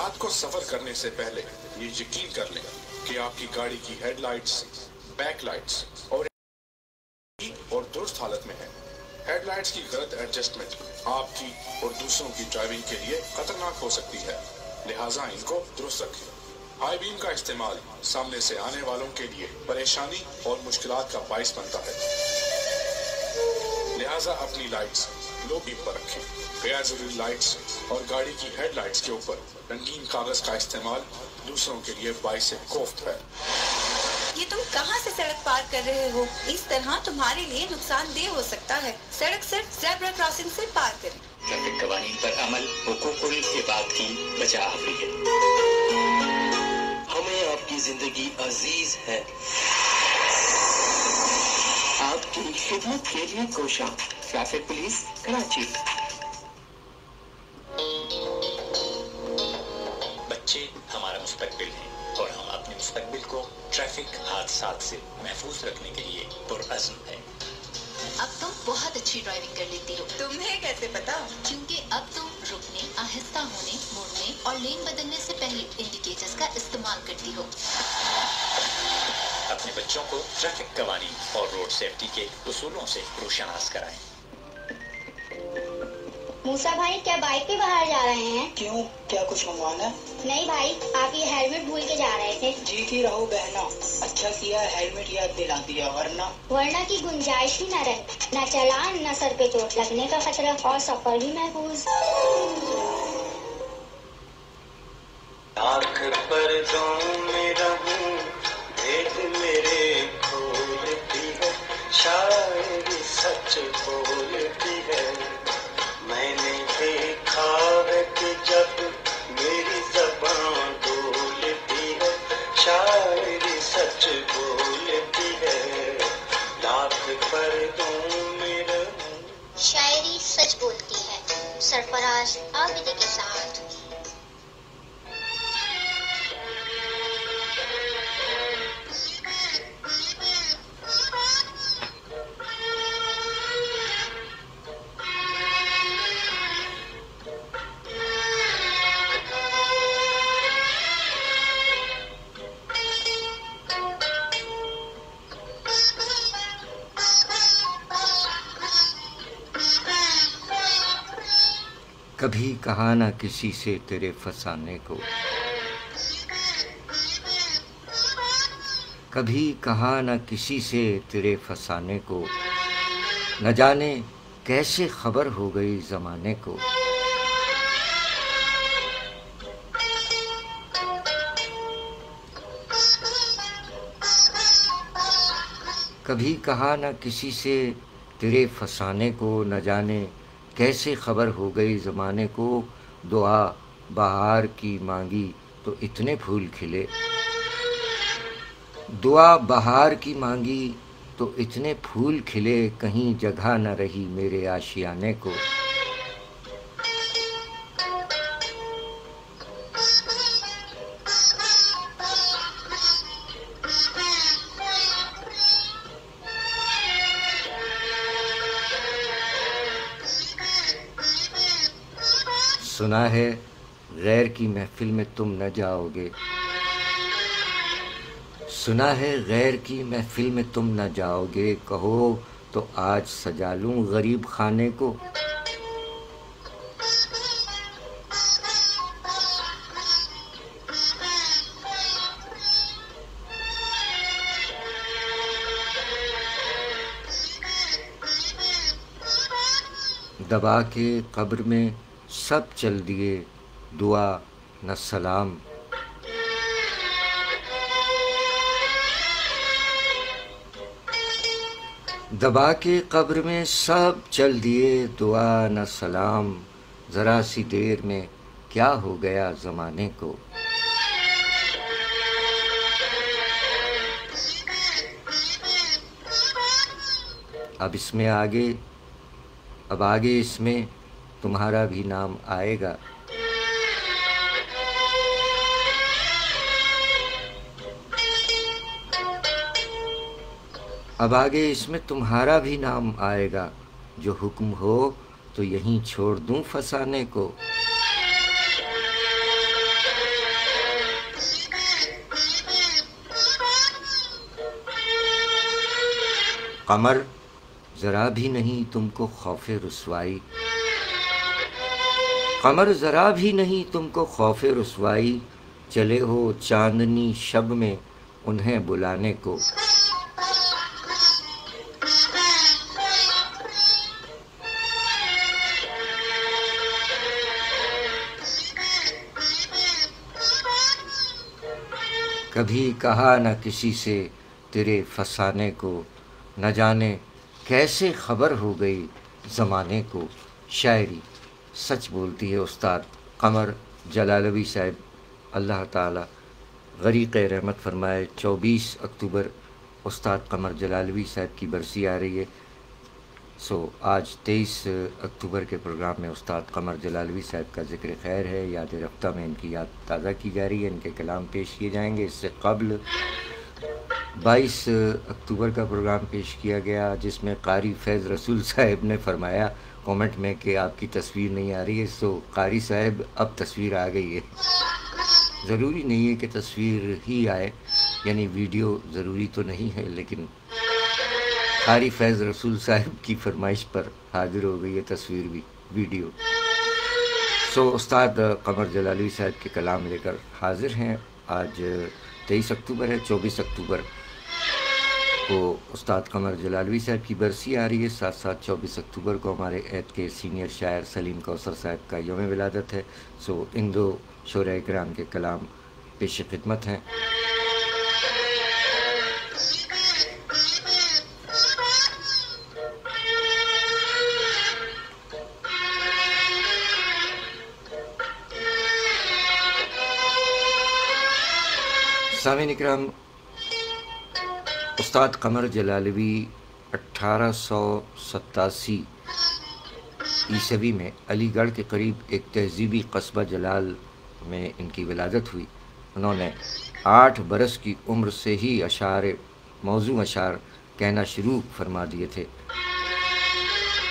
رات کو سفر کرنے سے پہلے یہ یقین کر لیں کہ آپ کی گاڑی کی ہیڈ لائٹس، بیک لائٹس اور درست حالت میں ہے۔ ہیڈ لائٹس کی غلط ایڈجسٹمنٹ آپ کی اور دوسروں کی ڈرائیونگ کے لیے خطرناک ہو سکتی ہے، لہٰذا ان کو درست رکھیں۔ ہائی بیم کا استعمال سامنے سے آنے والوں کے لیے پریشانی اور مشکلات کا باعث بنتا ہے، لہٰذا اپنی لائٹس لو بیم پر رکھیں۔ غیر ضروری لائٹس اور گاڑی کی ہیڈ لائٹس کے اوپر رنگین کاغذ کا استعمال دوسروں کے لیے باعث کوفت ہے۔ یہ تم کہاں سے سڑک پار کر رہے ہو؟ اس طرح تمہارے لیے نقصان دہ ہو سکتا ہے۔ سڑک صرف زیبرا کراسنگ سے پار کریں۔ ٹریفک قوانین پر عمل حقوق العباد کی بچا حافظی ہے۔ ہمیں آپ کی زندگی عزیز ہے۔ آپ کی خدمت کے لیے کوشاں، ٹریفک پولیس کراچی۔ بچے ہمارا مستقبل ہیں اور ہم اپنے مستقبل کو ٹریفک حادثات سے محفوظ رکھنے کے لیے پرعزم ہیں۔ اب تم بہت اچھی ڈرائیونگ کر لیتی ہو۔ تمہیں کیسے پتا؟ کیونکہ اب تم رکنے، آہستہ ہونے، مڑنے اور لین بدلنے سے پہلے انڈیکیٹرز کا استعمال کرتی ہو۔ اپنے بچوں کو ٹریفک قوانین اور روڈ سیفٹی کے اصولوں سے روشناس کرائیں۔ موسیٰ بھائی کیا بائک پہ باہر جا رہے ہیں؟ کیوں؟ کیا کچھ منگوانا؟ نہیں بھائی، آپ یہ ہیلمٹ بھول کے جا رہے تھے۔ جیتی رہو بہنا، اچھا کیا ہیلمٹ یاد دلا دیا، ورنہ کی گنجائش ہی نہ رہے، نہ چلان نہ سر پہ چوٹ لگنے کا خطرہ اور سفر بھی محفوظ۔ آنکھ پردوں میں رہوں بھید میرے کھولتی ہے، شاعری سچ بولتی ہے۔ میں نے دیکھا ہے کہ جب میری زبان بولتی ہے، شاعری سچ بولتی ہے۔ لاکھ پردوں میں رہوں۔ شاعری سچ بولتی ہے، سرفراز عابدی کے ساتھ۔ کبھی کہا نہ کسی سے تیرے فسانے کو، کبھی کہا نہ کسی سے تیرے فسانے کو، نہ جانے کیسے خبر ہو گئی زمانے کو۔ کبھی کہا نہ کسی سے تیرے فسانے کو، نہ جانے کیسے خبر ہو گئی زمانے کو۔ دعا بہار کی مانگی تو اتنے پھول کھلے، دعا بہار کی مانگی تو اتنے پھول کھلے، کہیں جگہ نہ رہی میرے آشیانے کو۔ سنا ہے غیر کی محفل میں تم نہ جاؤ گے، سنا ہے غیر کی محفل میں تم نہ جاؤ گے، کہو تو آج سجا لوں غریب خانے کو۔ دبا کے قبر میں سب چل دیے، دعا نہ سلام۔ دبا کے قبر میں سب چل دیے، دعا نہ سلام، ذرا سی دیر میں کیا ہو گیا زمانے کو۔ اب اس میں آگے اس میں تمہارا بھی نام آئے گا۔ اب آگے اس میں تمہارا بھی نام آئے گا، جو حکم ہو تو یہیں چھوڑ دوں فسانے کو۔ قمر ذرا بھی نہیں تم کو خوف رسوائی، قمر ذرا بھی نہیں تم کو خوف رسوائی، چلے ہو چاندنی شب میں انہیں بلانے کو۔ کبھی کہا نہ کسی سے تیرے فسانے کو، نہ جانے کیسے خبر ہو گئی زمانے کو۔ شاعری سچ بولتی ہے استاد قمر جلالوی صاحب، اللہ تعالی غریق رحمت فرمائے۔ 24 اکتوبر استاد قمر جلالوی صاحب کی برسی آ رہی ہے۔ آج 23 اکتوبر کے پروگرام میں استاد قمر جلالوی صاحب کا ذکر خیر ہے، یاد رفتہ میں ان کی یاد تازہ کی جا رہی ہے، ان کے کلام پیش کیے جائیں گے۔ اس سے قبل 22 اکتوبر کا پروگرام پیش کیا گیا جس میں قاری فیض رسول صاحب نے فرمایا کومنٹ میں کہ آپ کی تصویر نہیں آ رہی ہے۔ قاری صاحب اب تصویر آ گئی ہے، ضروری نہیں ہے کہ تصویر ہی آئے، یعنی ویڈیو ضروری تو نہیں ہے، لیکن قاری فیض رسول صاحب کی فرمائش پر حاضر ہو گئی ہے تصویر بھی، ویڈیو۔ استاد قمر جلالوی صاحب کے کلام لے کر حاضر ہیں۔ آج 23 اکتوبر ہے، 24 اکتوبر کو استاد قمر جلالوی صاحب کی برسی آ رہی ہے، ساتھ ساتھ 24 اکتوبر کو ہمارے عہد کے سینئر شاعر سلیم کوثر صاحب کا یوم ولادت ہے۔ ان دو شعراء کرام کے کلام پیش خدمت ہیں۔ سامعین اکرام، استاد قمر جلالوی 1887 عیسوی میں علی گڑھ کے قریب ایک تہذیبی قصبہ جلال میں ان کی ولادت ہوئی۔ انہوں نے 8 برس کی عمر سے ہی موضوع اشعار کہنا شروع فرما دیے تھے۔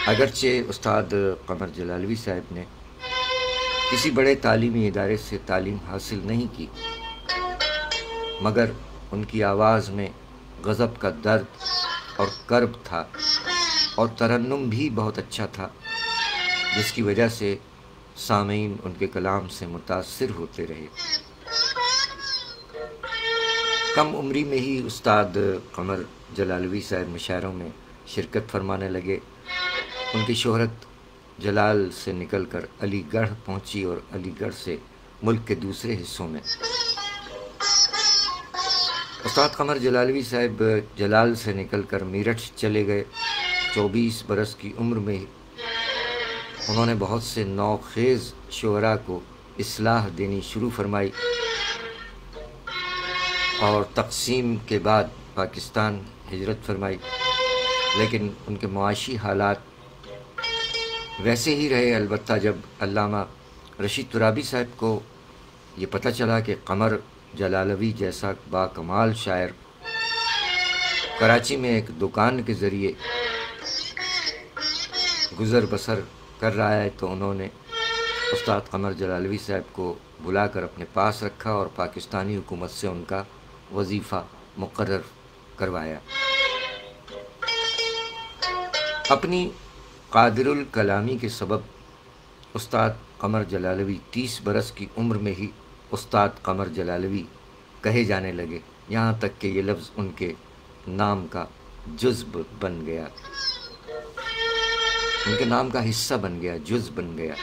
اگرچہ استاد قمر جلالوی صاحب نے کسی بڑے تعلیمی ادارے سے تعلیم حاصل نہیں کی، مگر ان کی آواز میں غضب کا درد اور کرب تھا، اور ترنم بھی بہت اچھا تھا، جس کی وجہ سے سامعین ان کے کلام سے متاثر ہوتے رہے۔ کم عمری میں ہی استاد قمر جلالوی صاحب مشاعروں میں شرکت فرمانے لگے۔ ان کی شہرت جلال سے نکل کر علی گڑھ پہنچی اور علی گڑھ سے ملک کے دوسرے حصوں میں۔ استاد قمر جلالوی صاحب جلال سے نکل کر میرٹھ چلے گئے۔ 24 برس کی عمر میں انہوں نے بہت سے نوخیز شعراء کو اصلاح دینی شروع فرمائی، اور تقسیم کے بعد پاکستان ہجرت فرمائی، لیکن ان کے معاشی حالات ویسے ہی رہے۔ البتہ جب علامہ رشید ترابی صاحب کو یہ پتہ چلا کہ قمر جلالوی جیسا با کمال شاعر کراچی میں ایک دکان کے ذریعے گزر بسر کر رہا ہے، تو انہوں نے استاد قمر جلالوی صاحب کو بلا کر اپنے پاس رکھا اور پاکستانی حکومت سے ان کا وظیفہ مقرر کروایا۔ اپنی قادر الکلامی کے سبب استاد قمر جلالوی 30 برس کی عمر میں ہی استاد قمر جلالوی کہے جانے لگے، یہاں تک کہ یہ لفظ ان کے نام کا جزو بن گیا، ان کے نام کا حصہ بن گیا، جزو بن گیا۔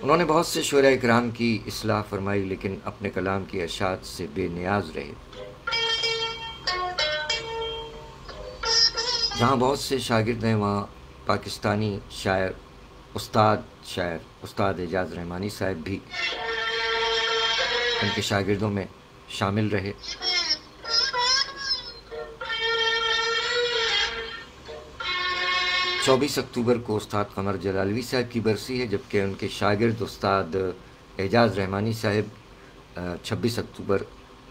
انہوں نے بہت سے شعراء کرام کی اصلاح فرمائی، لیکن اپنے کلام کی اشاعت سے بے نیاز رہے۔ جہاں بہت سے شاگرد ہیں، وہاں پاکستانی استاد اعجاز رحمانی صاحب بھی ان کے شاگردوں میں شامل رہے۔ چوبیس اکتوبر کو استاد قمر جلالوی صاحب کی برسی ہے، جبکہ ان کے شاگرد استاد اعجاز رحمانی صاحب 26 اکتوبر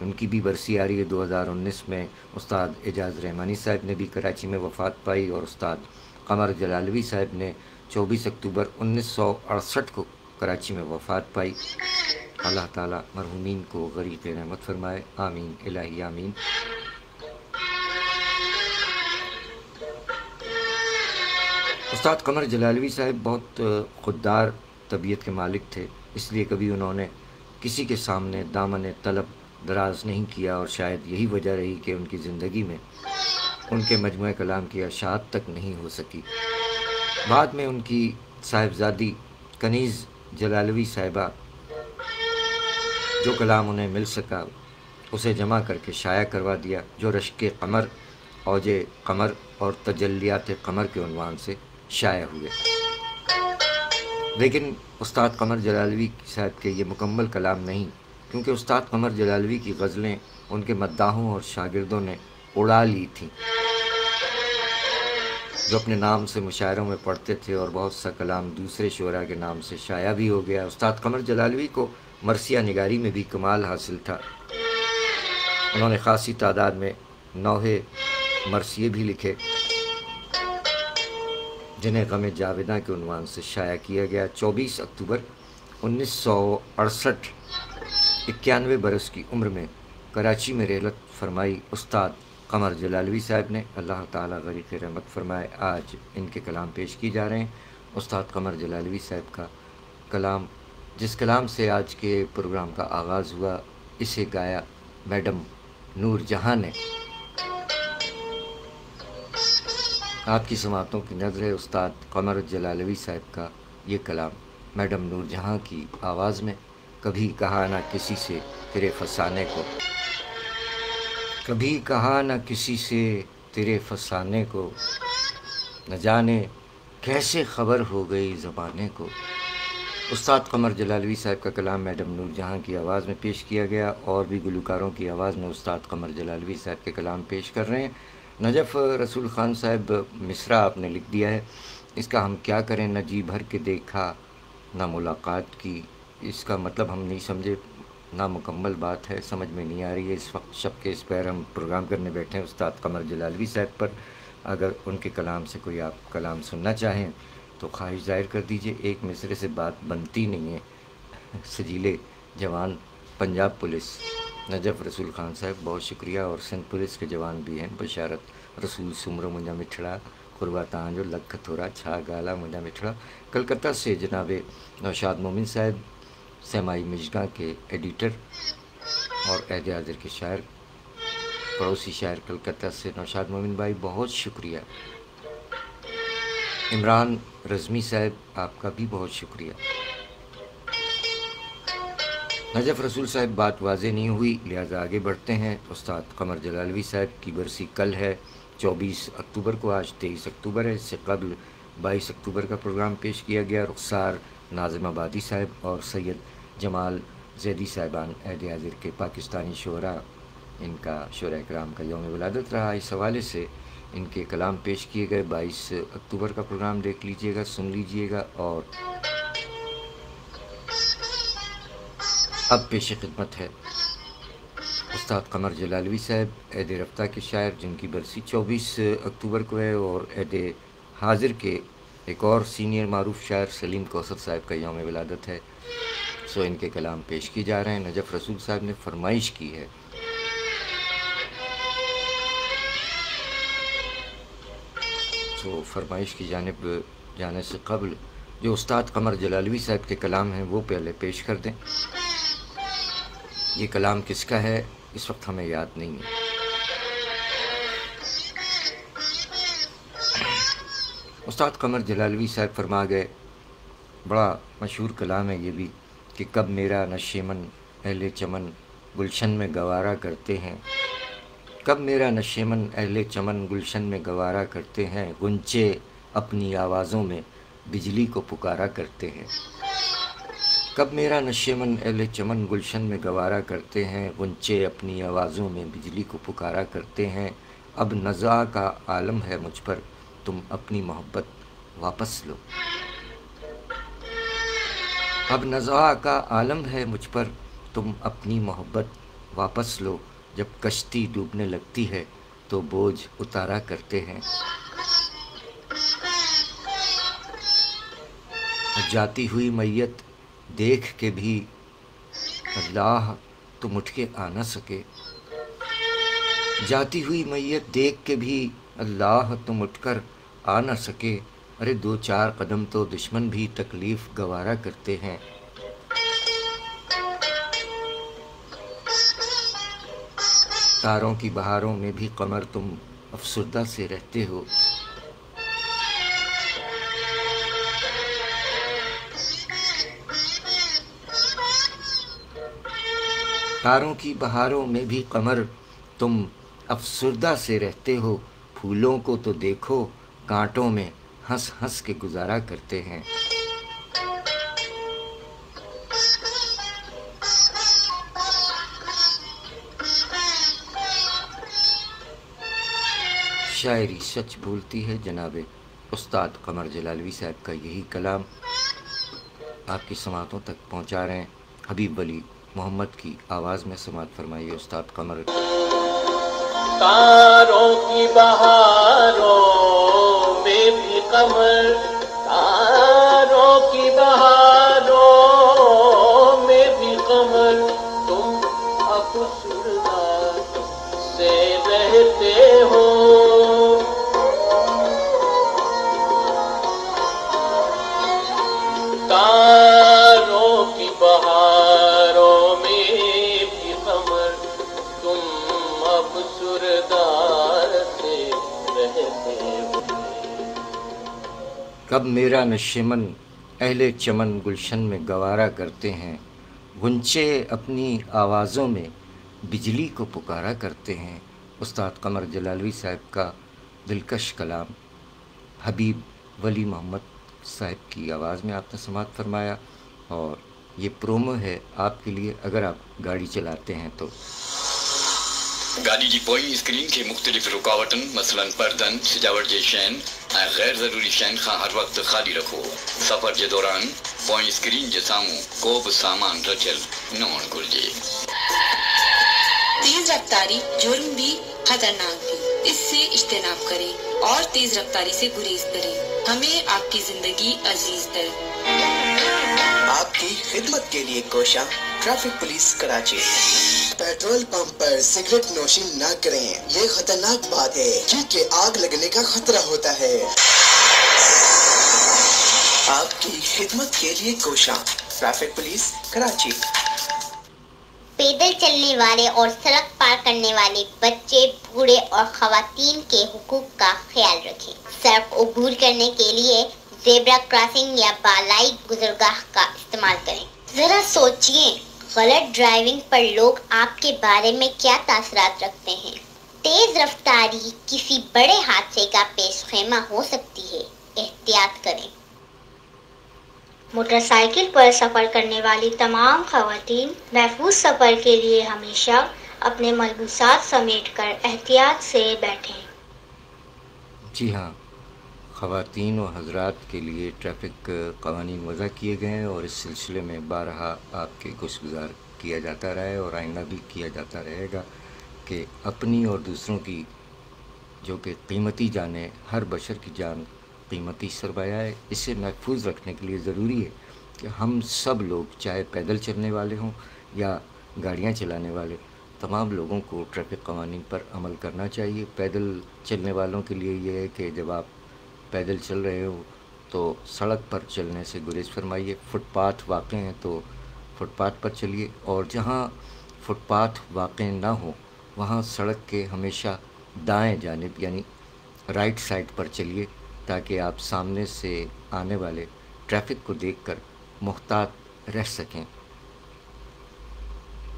ان کی بھی برسی آ رہی ہے۔ 2019 میں استاد اعجاز رحمانی صاحب نے بھی کراچی میں وفات پائی، اور استاد قمر جلالوی صاحب نے 24 اکتوبر 1968 کو کراچی میں وفات پائی۔ اللہ تعالیٰ مرحومین کو غریق رحمت فرمائے، آمین الہی آمین۔ استاد قمر جلالوی صاحب بہت خوددار طبیعت کے مالک تھے، اس لیے کبھی انہوں نے کسی کے سامنے دامن طلب دراز نہیں کیا، اور شاید یہی وجہ رہی کہ ان کی زندگی میں ان کے مجموعہ کلام کی اشاعت تک نہیں ہو سکی۔ بعد میں ان کی صاحبزادی کنیز جلالوی صاحبہ جو کلام انہیں مل سکا اسے جمع کر کے شائع کروا دیا، جو رشک قمر، اوج قمر اور تجلیات قمر کے عنوان سے شائع ہوئے۔ لیکن استاد قمر جلالوی صاحب کے یہ مکمل کلام نہیں، کیونکہ استاد قمر جلالوی کی غزلیں ان کے مداحوں اور شاگردوں نے اڑا لی تھیں، جو اپنے نام سے مشاعروں میں پڑھتے تھے، اور بہت سا کلام دوسرے شعراء کے نام سے شائع بھی ہو گیا۔ استاد قمر جلالوی کو مرثیہ نگاری میں بھی کمال حاصل تھا، انہوں نے خاصی تعداد میں نوحے مرثیے بھی لکھے جنہیں غم جاویداں کے عنوان سے شائع کیا گیا۔ 24 اکتوبر 1968 91 برس کی عمر میں کراچی میں رحلت فرمائی استاد قمر جلالوی صاحب نے، اللہ تعالیٰ غریق رحمت فرمائے۔ آج ان کے کلام پیش کی جا رہے ہیں۔ استاد قمر جلالوی صاحب کا کلام، جس کلام سے آج کے پروگرام کا آغاز ہوا، اسے گایا میڈم نور جہاں نے۔ آپ کی سماعتوں کی نظر ہے استاد قمر جلالوی صاحب کا یہ کلام میڈم نور جہاں کی آواز میں۔ کبھی کہا نہ کسی سے تیرے فسانے کو، کبھی کہا نہ کسی سے تیرے فسانے کو، نہ جانے کیسے خبر ہو گئی زمانے کو۔ استاد قمر جلالوی صاحب کا کلام میڈم نور جہاں کی آواز میں پیش کیا گیا، اور بھی گلوکاروں کی آواز میں استاد قمر جلالوی صاحب کے کلام پیش کر رہے ہیں۔ نجف رسول خان صاحب مصرع آپ نے لکھ دیا ہے، اس کا ہم کیا کریں، نہ جی بھر کے دیکھا نہ ملاقات کی۔ اس کا مطلب ہم نہیں سمجھے، نامکمل بات ہے، سمجھ میں نہیں آ رہی ہے۔ اس وقت شب کے اس پیر ہم پروگرام کرنے بیٹھے ہیں استاد قمر جلالوی صاحب پر، اگر ان کے کلام سے کوئی آپ کلام سننا چاہیں تو خواہش ظاہر کر دیجئے۔ ایک مصرے سے بات بنتی نہیں ہے۔ سجیلے جوان پنجاب پولیس نجف رسول خان صاحب بہت شکریہ، اور سندھ پولیس کے جوان بھی ہیں، بشارت رسول سمرو منجا مٹھڑا قربا تانجو لکھ تھورا چھا گالا منجا مٹھڑا۔ کلکتہ سے جناب نوشاد مومن صاحب، سیمائی مشگاں کے ایڈیٹر اور عہد حاضر کے شاعر، پڑوسی شاعر کلکتہ سے نوشاد مومن بھائی بہت شکریہ۔ عمران رزمی صاحب آپ کا بھی بہت شکریہ۔ نجف رسول صاحب بات واضح نہیں ہوئی، لہذا آگے بڑھتے ہیں۔ استاد قمر جلالوی صاحب کی برسی کل ہے 24 اکتوبر کو، آج 23 اکتوبر ہے۔ اس سے قبل 22 اکتوبر کا پروگرام پیش کیا گیا۔ رخسار ناظم آبادی صاحب اور سید جمال زیدی صاحبان عہد حاضر کے پاکستانی شعراء، ان کا شعراء کرام کا یوم ولادت رہا، اس حوالے سے ان کے کلام پیش کیے گئے۔ 22 اکتوبر کا پروگرام دیکھ لیجئے گا، سن لیجئے گا۔ اور اب پیش خدمت ہے استاد قمر جلالوی صاحب عہد رفتہ کے شاعر، جن کی برسی 24 اکتوبر کو ہے، اور عہد حاضر کے ایک اور سینئر معروف شاعر سلیم کوثر صاحب کا یوم ولادت ہے، سو ان کے کلام پیش کیے جا رہے ہیں۔ نجف رسول صاحب نے فرمائش کی ہے، سو فرمائش کی جانب جانے سے قبل جو استاد قمر جلالوی صاحب کے کلام ہیں وہ پہلے پیش کر دیں۔ یہ کلام کس کا ہے اس وقت ہمیں یاد نہیں ہے۔ استاد قمر جلالوی صاحب فرما گئے، بڑا مشہور کلام ہے یہ بھی، کہ کب میرا نشیمن اہل چمن گلشن میں گوارا کرتے ہیں، کب میرا نشیمن اہل چمن گلشن میں گوارا کرتے ہیں، گنچے اپنی آوازوں میں بجلی کو پکارا کرتے ہیں، کب میرا نشیمن اہل چمن گلشن میں گوارا کرتے ہیں، گنچے اپنی آوازوں میں بجلی کو پکارا کرتے ہیں، اب نزاع کا عالم ہے مجھ پر تم اپنی محبت واپس لو، اب نزاع کا عالم ہے مجھ پر تم اپنی محبت واپس لو، جب کشتی ڈوبنے لگتی ہے تو بوجھ اتارا کرتے ہیں، جاتی ہوئی میت دیکھ کے بھی اللہ تم اٹھ کے آ نہ سکے، جاتی ہوئی میت دیکھ کے بھی اللہ تم اٹھ کر آ نہ سکے، ارے 2-4 قدم تو دشمن بھی تکلیف گوارا کرتے ہیں۔ تاروں کی بہاروں میں بھی قمر تم افسردہ سے رہتے ہو۔ تاروں کی بہاروں میں بھی قمر تم افسردہ سے رہتے ہو، پھولوں کو تو دیکھو کانٹوں میں ہنس ہنس کے گزارا کرتے ہیں۔ شاعری سچ بولتی ہے جناب استاد قمر جلالوی صاحب کا یہی کلام آپ کی سماعتوں تک پہنچا رہے ہیں۔ حبیب ولی محمد کی آواز میں سماعت فرمائیے استاد قمر۔ تاروں کی بہاروں میں بھی قمر، تاروں کی بہاروں میں بھی قمر، تم افسردہ سے رہتے ہو۔ تاروں کی بہاروں میں بھی قمر، تم افسردہ سے رہتے ہو۔ کب میرا نشیمن اہل چمن گلشن میں گوارا کرتے ہیں، غنچے اپنی آوازوں میں بجلی کو پکارا کرتے ہیں۔ استاد قمر جلالوی صاحب کا دلکش کلام حبیب ولی محمد صاحب کی آواز میں آپ نے سماعت فرمایا، اور یہ پرومو ہے آپ کے لیے اگر آپ گاڑی چلاتے ہیں تو۔ گاڑی جی پوئیں اسکرین کے مختلف رکاوٹن مثلا پردن سجاوٹ جے شین ऐं गैर ज़रूरी शयुनि खां हर वक़्तु ख़ाली रखो। सफ़र जे दौरान पोएं स्क्रीन जे साम्हूं को बि सामान रखियल न हुअणु घुरिजे। तेज रफ्तारी जुर्म भी खतरनाक भी, इससे इज्तनाब करें और तेज रफ्तारी से गुरेज करें। हमें आपकी जिंदगी अजीज है। आपकी खिदमत के लिए कोशा traffic police Karachi. Petrol pump पर सिगरेट नोशी न करें, ये खतरनाक बात है क्योंकि आग लगने का खतरा होता है। आपकी खिदमत के लिए कोशा ट्रैफिक पुलिस कराची। पैदल चलने वाले और सड़क पार करने वाले बच्चे, बूढ़े और खवातीन के हुकूक का ख्याल रखें। सड़क अबूर करने के लिए ज़ेब्रा क्रॉसिंग या बालाई गुजरगाह का इस्तेमाल करें। जरा सोचिए, गलत ड्राइविंग पर लोग आपके बारे में क्या तासरात रखते हैं। तेज रफ्तारी किसी बड़े हादसे का पेशखेमा हो सकती है, एहतियात करें। मोटरसाइकिल पर सफ़र करने वाली तमाम ख़वातीन महफूज सफ़र के लिए हमेशा अपने मलबूसात समेट कर एहतियात से बैठें। जी हाँ, ख़वातीन और हज़रात के लिए ट्रैफ़िक क़वानीन वज़ा किए गए हैं और इस सिलसिले में बारहा आपके गुज़ार किया जाता रहा है और आइंदा भी किया जाता रहेगा कि अपनी और दूसरों की जो कि कीमती जानें, हर बशर की जान कीमती सरमाया है, इसे महफूज रखने के लिए ज़रूरी है कि हम सब लोग, चाहे पैदल चलने वाले हों या गाड़ियाँ चलाने वाले, तमाम लोगों को ट्रैफ़िक क़वानीन पर अमल करना चाहिए। पैदल चलने वालों के लिए ये है कि जब आप पैदल चल रहे हो तो सड़क पर चलने से गुरेज फरमाइए। फुटपाथ वाक़ हैं तो फुटपाथ पर चलिए, और जहाँ फुटपाथ वाक़ ना हो वहाँ सड़क के हमेशा दाएं जानिब यानी राइट साइड पर चलिए, ताकि आप सामने से आने वाले ट्रैफ़िक को देखकर मुहतात रह सकें।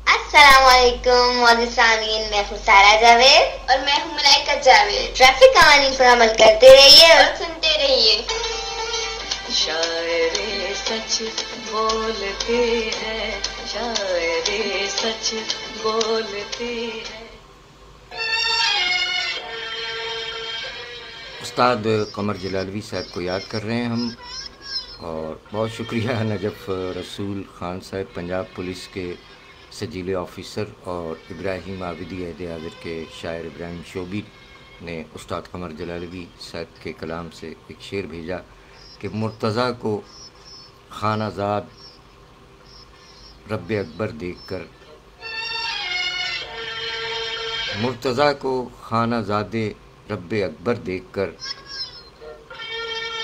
अस्सलामुअलैकुम मोअज़्ज़िज़ सामीन, मैं हूँ सारा जावेद और मैं हूँ मलाइका जावेद। ट्रैफिक कानून पर अमल करते रहिए और सुनते रहिए। शायरी सच बोलती है, शायरी सच बोलती है। उस्ताद कमर जलालवी साहब को याद कर रहे हैं हम, और बहुत शुक्रिया नजफ़ रसूल ख़ान साहब, पंजाब पुलिस के सजीले ऑफ़िसर, और इब्राहिम आबिदी अहद हाज़िर के शायर इब्राहिम शोबी ने उस्ताद कमर जलालवी साहब के कलाम से एक शेर भेजा कि मुर्तज़ा को खानाज़ाद रब्बे अकबर देखकर, मुर्तज़ा को खानाज़ादे रब्बे अकबर देखकर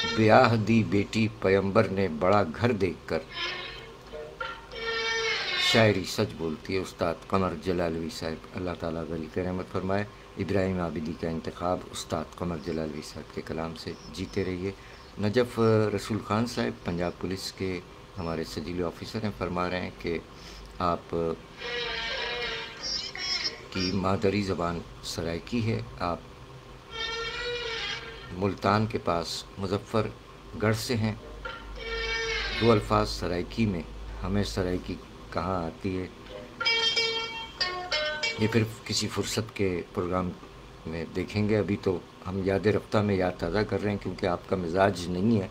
ब्याह दी बेटी पैगंबर ने बड़ा घर देखकर। शायरी सच बोलती है उस्ताद कमर जलालवी साहब, अल्लाह ताला वली के रहमत फरमाए। इब्राहिम आबिदी का इंतखाब उस्ताद कमर जलालवी साहब के कलाम से। जीते रहिए। नजफ़ रसूल ख़ान साहब पंजाब पुलिस के हमारे सजीले ऑफिसर हैं, फरमा रहे हैं कि आप की मादरी ज़बान सराइकी है। आप मुल्तान के पास मुजफ्फरगढ़ से हैं। दो अल्फाज सराइकी में, हमें सराइकी कहाँ आती है, ये फिर किसी फुर्सत के प्रोग्राम में देखेंगे। अभी तो हम याद रफ्ता में याद ताज़ा कर रहे हैं क्योंकि आपका मिजाज नहीं है।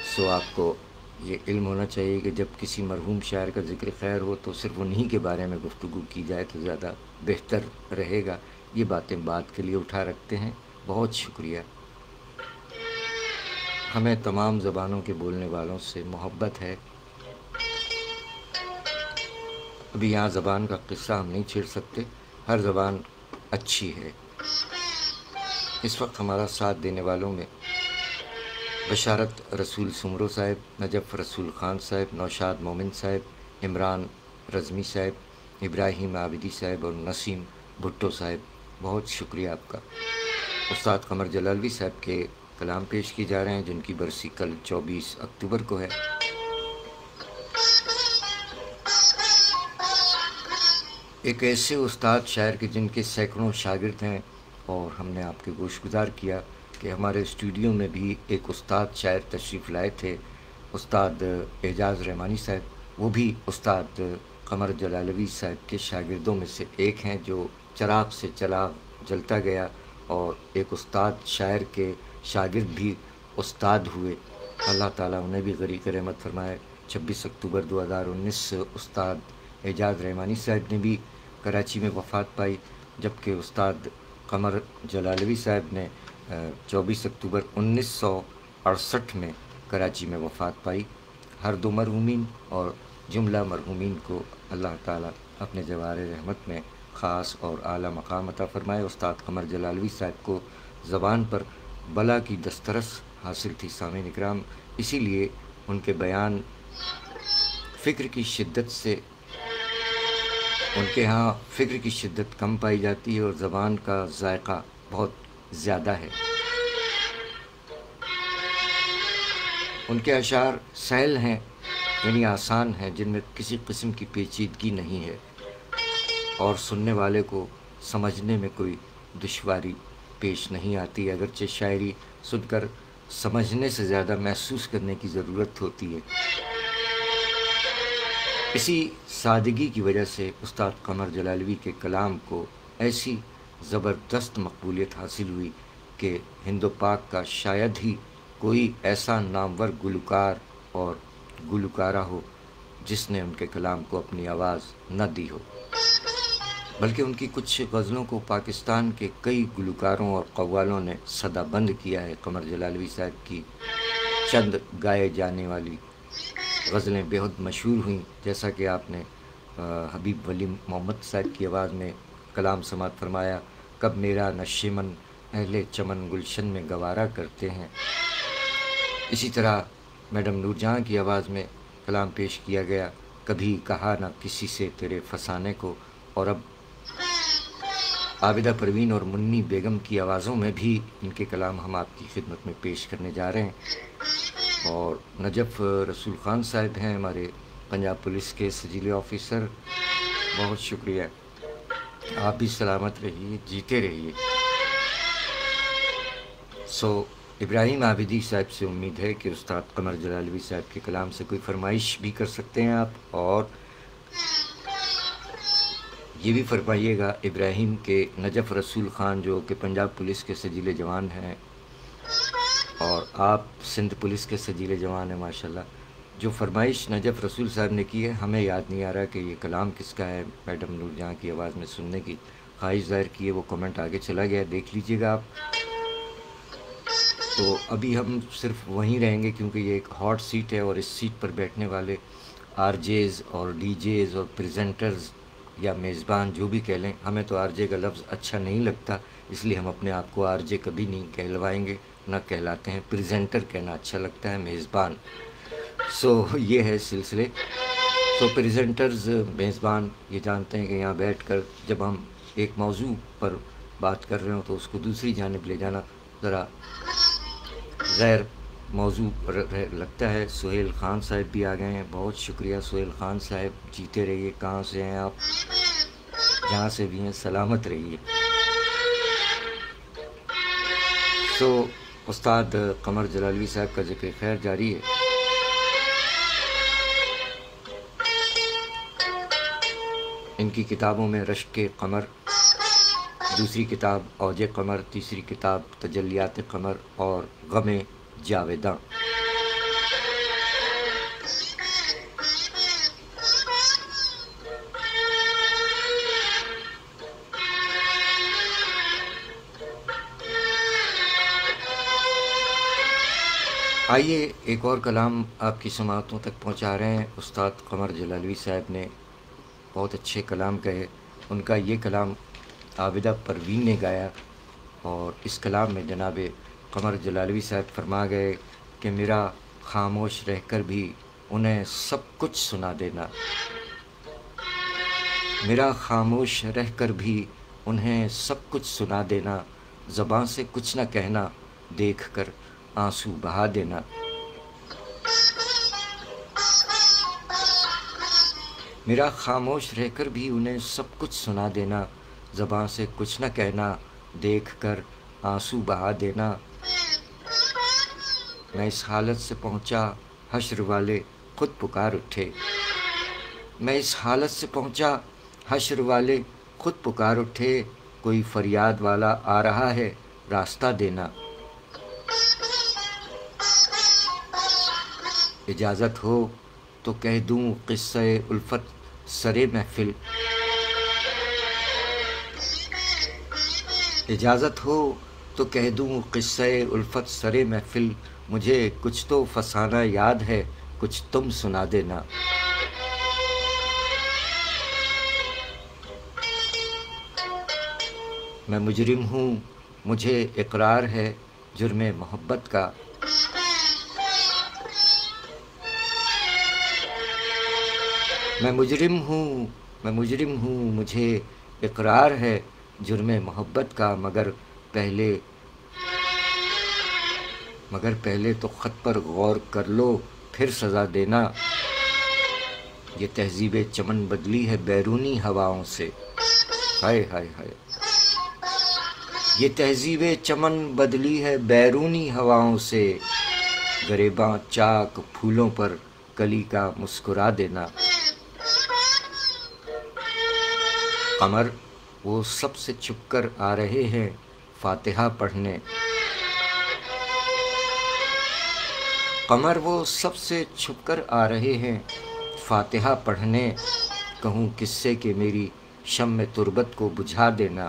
सो आपको ये इल्म होना चाहिए कि जब किसी मरहूम शायर का ज़िक्र खैर हो तो सिर्फ उन्हीं के बारे में गुफ्तगू की जाए तो ज़्यादा बेहतर रहेगा। ये बातें बात के लिए उठा रखते हैं। बहुत शुक्रिया। हमें तमाम ज़बानों के बोलने वालों से मोहब्बत है। अभी यहाँ ज़बान का किस्सा हम नहीं छेड़ सकते, हर ज़बान अच्छी है। इस वक्त हमारा साथ देने वालों में बशारत रसूल सुमरो साहब, नजफ़ रसूल ख़ान साहब, नौशाद मोमिन साहब, इमरान रज़मी साहब, इब्राहिम आबिदी साहब और नसीम भुट्टो साहब। बहुत शुक्रिया आपका। उस्ताद कमर जलालवी साहब के कलाम पेश किए जा रहे हैं जिनकी बरसी कल 24 अक्टूबर को है। एक ऐसे उस्ताद शायर के जिनके सैकड़ों शागिर्द हैं और हमने आपके गोशगुजार किया कि हमारे स्टूडियो में भी एक उस्ताद शायर तशरीफ़ लाए थे, उस्ताद एजाज़ रहमानी साहब। वो भी उस्ताद कमर जलालवी साहब के शागिर्दों में से एक हैं जो चराग से चराग जलता गया और एक उस्ताद शायर के शागिर्द भी उस्ताद हुए। अल्लाह ताला उन्हें भी गरीक़ रहमत फरमाए। 26 अक्टूबर 2019 उस्ताद एजाज़ रहमानी साहब ने भी कराची में वफ़ात पाई, जबकि उस्ताद कमर जलालवी साहब ने 24 अक्टूबर 1968 में कराची में वफ़ात पाई। हर दो मरहूमीन और जुमला मरहूमीन को अल्लाह ताला अपने जवारे रहमत में ख़ास और आला मकाम अता फ़रमाए। उस्ताद कमर जलालवी साहब को ज़बान पर बला की दस्तरस हासिल थी सामीन इकराम, इसीलिए उनके बयान फ़िक्र की शिद्दत से उनके यहाँ फ़िक्र की शिद्दत कम पाई जाती है और ज़बान का जायका बहुत ज़्यादा है। उनके अशार सहल हैं, यानी आसान हैं, जिनमें किसी किस्म की पेचीदगी नहीं है और सुनने वाले को समझने में कोई दुश्वारी पेश नहीं आती। अगरचे शायरी सुनकर समझने से ज़्यादा महसूस करने की ज़रूरत होती है। इसी सादगी की वजह से उस्ताद कमर जलालवी के कलाम को ऐसी ज़बरदस्त मकबूलियत हासिल हुई कि हिंदो पाक का शायद ही कोई ऐसा नामवर गुलकार और गुलकारा हो जिसने उनके कलाम को अपनी आवाज़ न दी हो, बल्कि उनकी कुछ गज़लों को पाकिस्तान के कई गुलकारों और कव्वालों ने सदाबंद किया है। कमर जलालवी साहब की चंद गाए जाने वाली गज़लें बेहद मशहूर हुई, जैसा कि आपने हबीब वली मोहम्मद साहब की आवाज़ में कलाम समात फरमाया, कब मेरा नशेमन अहले चमन गुलशन में गवारा करते हैं। इसी तरह मैडम नूरजहां की आवाज़ में कलाम पेश किया गया, कभी कहा ना किसी से तेरे फसाने को। और अब आबिदा परवीन और मुन्नी बेगम की आवाज़ों में भी इनके कलाम हम आपकी खिदमत में पेश करने जा रहे हैं। और नजफ़ रसूल ख़ान साहब हैं हमारे पंजाब पुलिस के सजीले ऑफिसर, बहुत शुक्रिया। आप भी सलामत रहिए, जीते रहिए। इब्राहिम आबिदी साहब से उम्मीद है कि उस्ताद कमर जलालवी साहब के कलाम से कोई फरमाइश भी कर सकते हैं आप, और ये भी फरमाइएगा इब्राहिम के नजफ़ रसूल ख़ान जो कि पंजाब पुलिस के सजीले जवान हैं और आप सिंध पुलिस के सजीले जवान हैं माशाल्लाह। जो फरमाइश नजफ़ रसूल साहब ने की है, हमें याद नहीं आ रहा कि ये कलाम किसका है। मैडम नूरजहां की आवाज़ में सुनने की ख्वाहिश ज़ाहिर की है, वो कमेंट आगे चला गया, देख लीजिएगा आप। तो अभी हम सिर्फ वहीं रहेंगे क्योंकि ये एक हॉट सीट है और इस सीट पर बैठने वाले आरजेज़ और डीजेज़ और प्रेजेंटर्स या मेज़बान जो भी कह लें, हमें तो आरजे का लफ्ज़ अच्छा नहीं लगता, इसलिए हम अपने आप को आरजे कभी नहीं कहलवाएंगे। نہ کہلاتے ہیں، پریزنٹر کہنا اچھا لگتا ہے، میزبان۔ سو یہ ہے سلسلے۔ تو پریزنٹرز، میزبان یہ جانتے ہیں کہ یہاں بیٹھ کر جب ہم ایک موضوع پر بات کر رہے ہوں تو اس کو دوسری جانب لے جانا ذرا غیر موضوع پر لگتا ہے۔ سہیل خان صاحب بھی آ گئے ہیں، بہت شکریہ سہیل خان صاحب، جیتے رہیے۔ کہاں سے ہیں آپ؟ جہاں سے بھی ہیں سلامت رہیے۔ تو استاد قمر جلالی صاحب کا ذکر خیر جاری ہے۔ ان کی کتابوں میں رشک قمر، دوسری کتاب اوج قمر، تیسری کتاب تجلیات قمر اور غم جاویداں۔ آئیے ایک اور کلام آپ کی سماعتوں تک پہنچا رہے ہیں۔ استاد قمر جلالوی صاحب نے بہت اچھے کلام کہے۔ ان کا یہ کلام عابدہ پروین نے گایا، اور اس کلام میں جناب قمر جلالوی صاحب فرما گئے کہ میرا خاموش رہ کر بھی انہیں سب کچھ سنا دینا، میرا خاموش رہ کر بھی انہیں سب کچھ سنا دینا، زباں سے کچھ نہ کہنا، دیکھ کر آنسو بہا دینا۔ میرا خاموش رہ کر بھی انہیں سب کچھ سنا دینا، زباں سے کچھ نہ کہنا، دیکھ کر آنسو بہا دینا۔ میں اس حالت سے پہنچا حشر والے خود پکار اٹھے، میں اس حالت سے پہنچا حشر والے خود پکار اٹھے، کوئی فریاد والا آ رہا ہے راستہ دینا۔ اجازت ہو تو کہہ دوں قصہ الفت سرے محفل، اجازت ہو تو کہہ دوں قصہ الفت سرے محفل، مجھے کچھ تو فسانہ یاد ہے، کچھ تم سنا دینا۔ میں مجرم ہوں، مجھے اقرار ہے جرم محبت کا، میں مجرم ہوں، میں مجرم ہوں، مجھے اقرار ہے جرم محبت کا، مگر پہلے تو خط پر غور کر لو پھر سزا دینا۔ یہ تہذیب چمن بدلی ہے بیرونی ہواؤں سے، ہائے ہائے ہائے، یہ تہذیب چمن بدلی ہے بیرونی ہواؤں سے، گریباں چاک پھولوں پر کلی کا مسکرا دینا۔ قمر وہ سب سے چھپ کر آ رہے ہیں فاتحہ پڑھنے، قمر وہ سب سے چھپ کر آ رہے ہیں فاتحہ پڑھنے، کہوں کس سے کہ میری شمع تربت کو بجھا دینا۔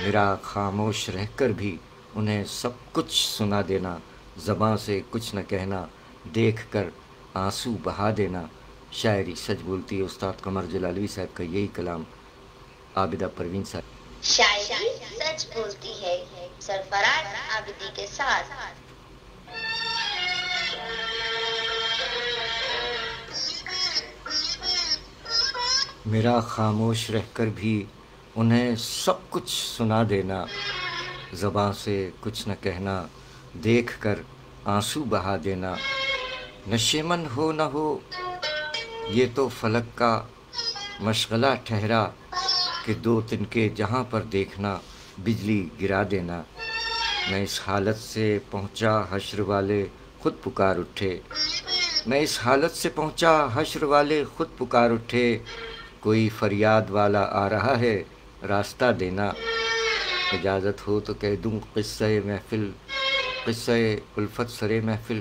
میرا خاموش رہ کر بھی انہیں سب کچھ سنا دینا، زباں سے کچھ نہ کہنا، دیکھ کر آنسو بہا دینا۔ شاعری سچ بولتی ہے، استاد قمر جلالوی صاحب کا یہی کلام عابدہ پروین صاحب۔ شاعری سچ بولتی ہے سرفراز عابدی کے ساتھ۔ میرا خاموش رہ کر بھی انہیں سب کچھ سنا دینا، زباں سے کچھ نہ کہنا، دیکھ کر آنسو بہا دینا۔ نشیمن ہو نہ ہو یہ تو فلک کا مشغلہ ٹھہرا، کہ دو تنکے جہاں پر دیکھنا بجلی گرا دینا۔ میں اس حالت سے پہنچا حشر والے خود پکار اٹھے، میں اس حالت سے پہنچا حشر والے خود پکار اٹھے، کوئی فریاد والا آ رہا ہے راستہ دینا۔ اجازت ہو تو کہہ دوں قصہ محفل، قصہ الفت سرے محفل،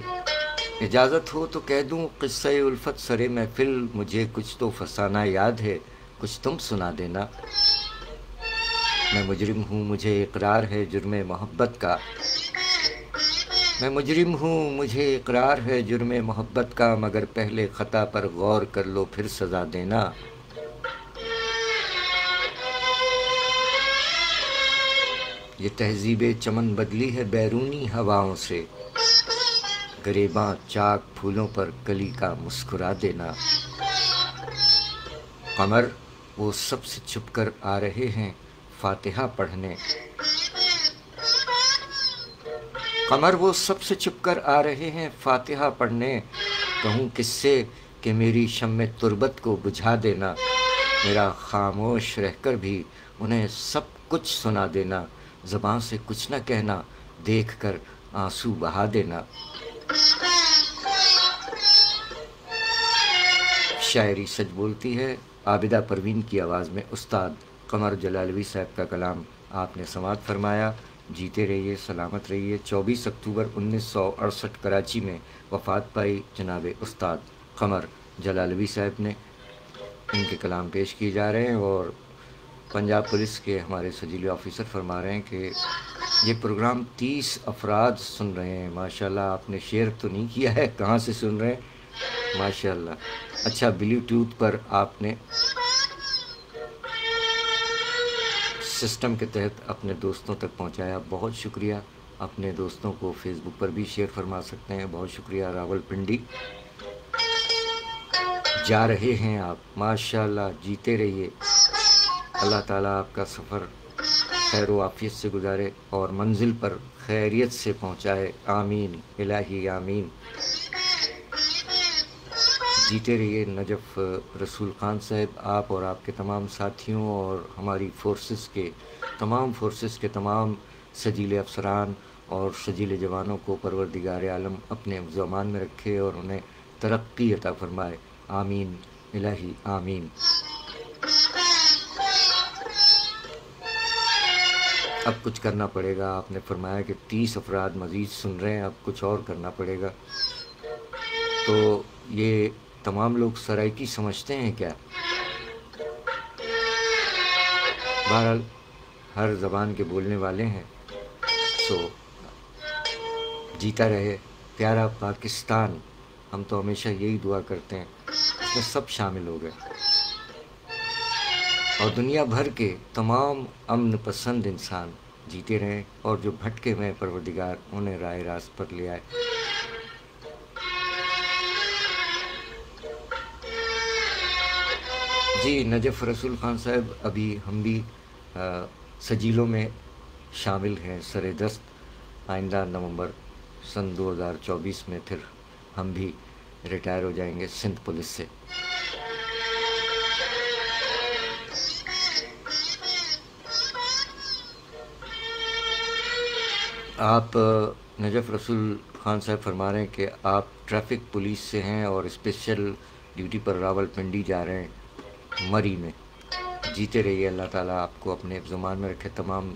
اجازت ہو تو کہہ دوں قصہ الفت سرے محفل، مجھے کچھ تو فسانہ یاد ہے کچھ تم سنا دینا۔ میں مجرم ہوں، مجھے اقرار ہے جرم محبت کا، میں مجرم ہوں، مجھے اقرار ہے جرم محبت کا، مگر پہلے خطا پر غور کر لو پھر سزا دینا۔ یہ تہذیب چمن بدلی ہے بیرونی ہواؤں سے، گریباں چاک پھولوں پر کلی کا مسکرا دینا۔ قمر وہ سب سے چھپ کر آ رہے ہیں فاتحہ پڑھنے، قمر وہ سب سے چھپ کر آ رہے ہیں فاتحہ پڑھنے، کہوں کس سے کہ میری شمع تربت کو بجھا دینا، میرا خاموش رہ کر بھی انہیں سب کچھ سنا دینا، زبان سے کچھ نہ کہنا، دیکھ کر آنسو بہا دینا۔ شاعری سچ بولتی ہے، عابدہ پروین کی آواز میں استاد قمر جلالوی صاحب کا کلام آپ نے سماعت فرمایا۔ جیتے رہیے، سلامت رہیے۔ 24 اکتوبر 1968 کراچی میں وفات پائی جناب استاد قمر جلالوی صاحب نے، ان کے کلام پیش کیے جا رہے ہیں، اور پنجاب پولیس کے ہمارے سجیلی آفیسر فرما رہے ہیں کہ یہ پروگرام 30 افراد سن رہے ہیں۔ ماشاءاللہ، آپ نے شیئر تو نہیں کیا ہے، کہاں سے سن رہے ہیں؟ ماشاءاللہ۔ اچھا، بلیوٹوتھ پر آپ نے سسٹم کے تحت اپنے دوستوں تک پہنچایا، بہت شکریہ۔ اپنے دوستوں کو فیس بک پر بھی شیئر فرما سکتے ہیں، بہت شکریہ۔ راول پنڈی جا رہے ہیں آپ، ماشاءاللہ، جیتے رہیے، اللہ تعالیٰ آپ کا سفر خیر و عافیت سے گزارے اور منزل پر خیریت سے پہنچائے، آمین الہی آمین۔ جیتے رہیے۔ نجف رسول خان صاحب، آپ اور آپ کے تمام ساتھیوں اور ہماری فورسز کے تمام سجیلے افسران اور سجیلے جوانوں کو پروردگار عالم اپنے زمان میں رکھے اور انہیں ترقی عطا فرمائے، آمین الہی آمین۔ اب کچھ کرنا پڑے گا، آپ نے فرمایا کہ 30 افراد مزید سن رہے ہیں، اب کچھ اور کرنا پڑے گا۔ تو یہ تمام لوگ سرائکی سمجھتے ہیں کیا؟ بہرحال ہر زبان کے بولنے والے ہیں، سو جیتا رہے پیارا پاکستان۔ ہم تو ہمیشہ یہی دعا کرتے ہیں، اس میں سب شامل ہو گئے، اور دنیا بھر کے تمام امن پسند انسان جیتے رہیں، اور جو بھٹکے ہوئے پروردگار انہیں راہ راست پر لے آئے۔ جی نجف رسول خان صاحب، ابھی ہم بھی سجیلوں میں شامل ہیں سر دست، آئندہ نومبر سن 2024 میں پھر ہم بھی ریٹائر ہو جائیں گے سندھ پولیس سے۔ آپ نجف رسول خان صاحب فرما رہے ہیں کہ آپ ٹریفک پولیس سے ہیں اور اسپیشل ڈیوٹی پر راول پنڈی جا رہے ہیں مری میں۔ جیتے رہیے، اللہ تعالیٰ آپ کو اپنے زمان میں رکھے، تمام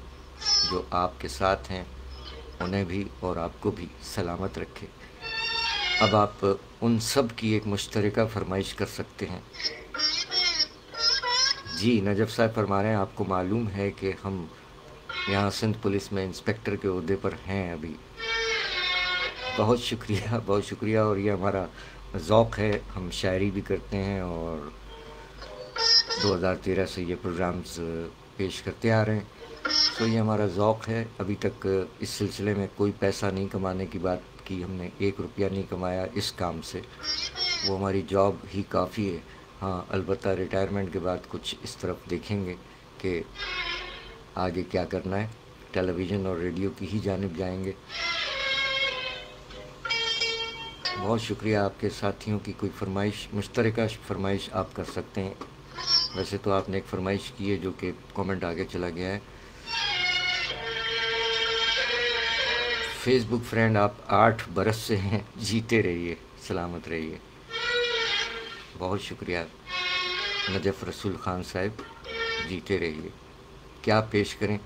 جو آپ کے ساتھ ہیں انہیں بھی اور آپ کو بھی سلامت رکھے۔ اب آپ ان سب کی ایک مشترکہ فرمائش کر سکتے ہیں۔ جی نجف صاحب فرما رہے ہیں، آپ کو معلوم ہے کہ ہم یہاں سندھ پولیس میں انسپیکٹر کے عہدے پر ہیں ابھی۔ بہت شکریہ، بہت شکریہ، اور یہ ہمارا ذوق ہے، ہم شاعری بھی کرتے ہیں اور 2013 سے یہ پروگرامز پیش کرتے آ رہے ہیں، تو یہ ہمارا ذوق ہے۔ ابھی تک اس سلسلے میں کوئی پیسہ نہیں کمانے کی بات کی، ہم نے 1 روپیہ نہیں کمایا اس کام سے، وہ ہماری جاب ہی کافی ہے۔ ہاں البتہ ریٹائرمنٹ کے بعد کچھ اس طرف دیکھیں گے کہ آگے کیا کرنا ہے، ٹیلی ویژن اور ریڈیو کی ہی جانب جائیں گے۔ بہت شکریہ۔ آپ کے ساتھیوں کی کوئی فرمائش، مشترکہ فرمائش آپ کر سکتے ہیں۔ ویسے تو آپ نے ایک فرمائش کی ہے جو کہ کومنٹ آگے چلا گیا ہے۔ فیس بک فرینڈ، آپ 8 برس سے ہیں، جیتے رہیے، سلامت رہیے۔ بہت شکریہ نجف رسول خان صاحب، جیتے رہیے۔ کیا پیش کریں؟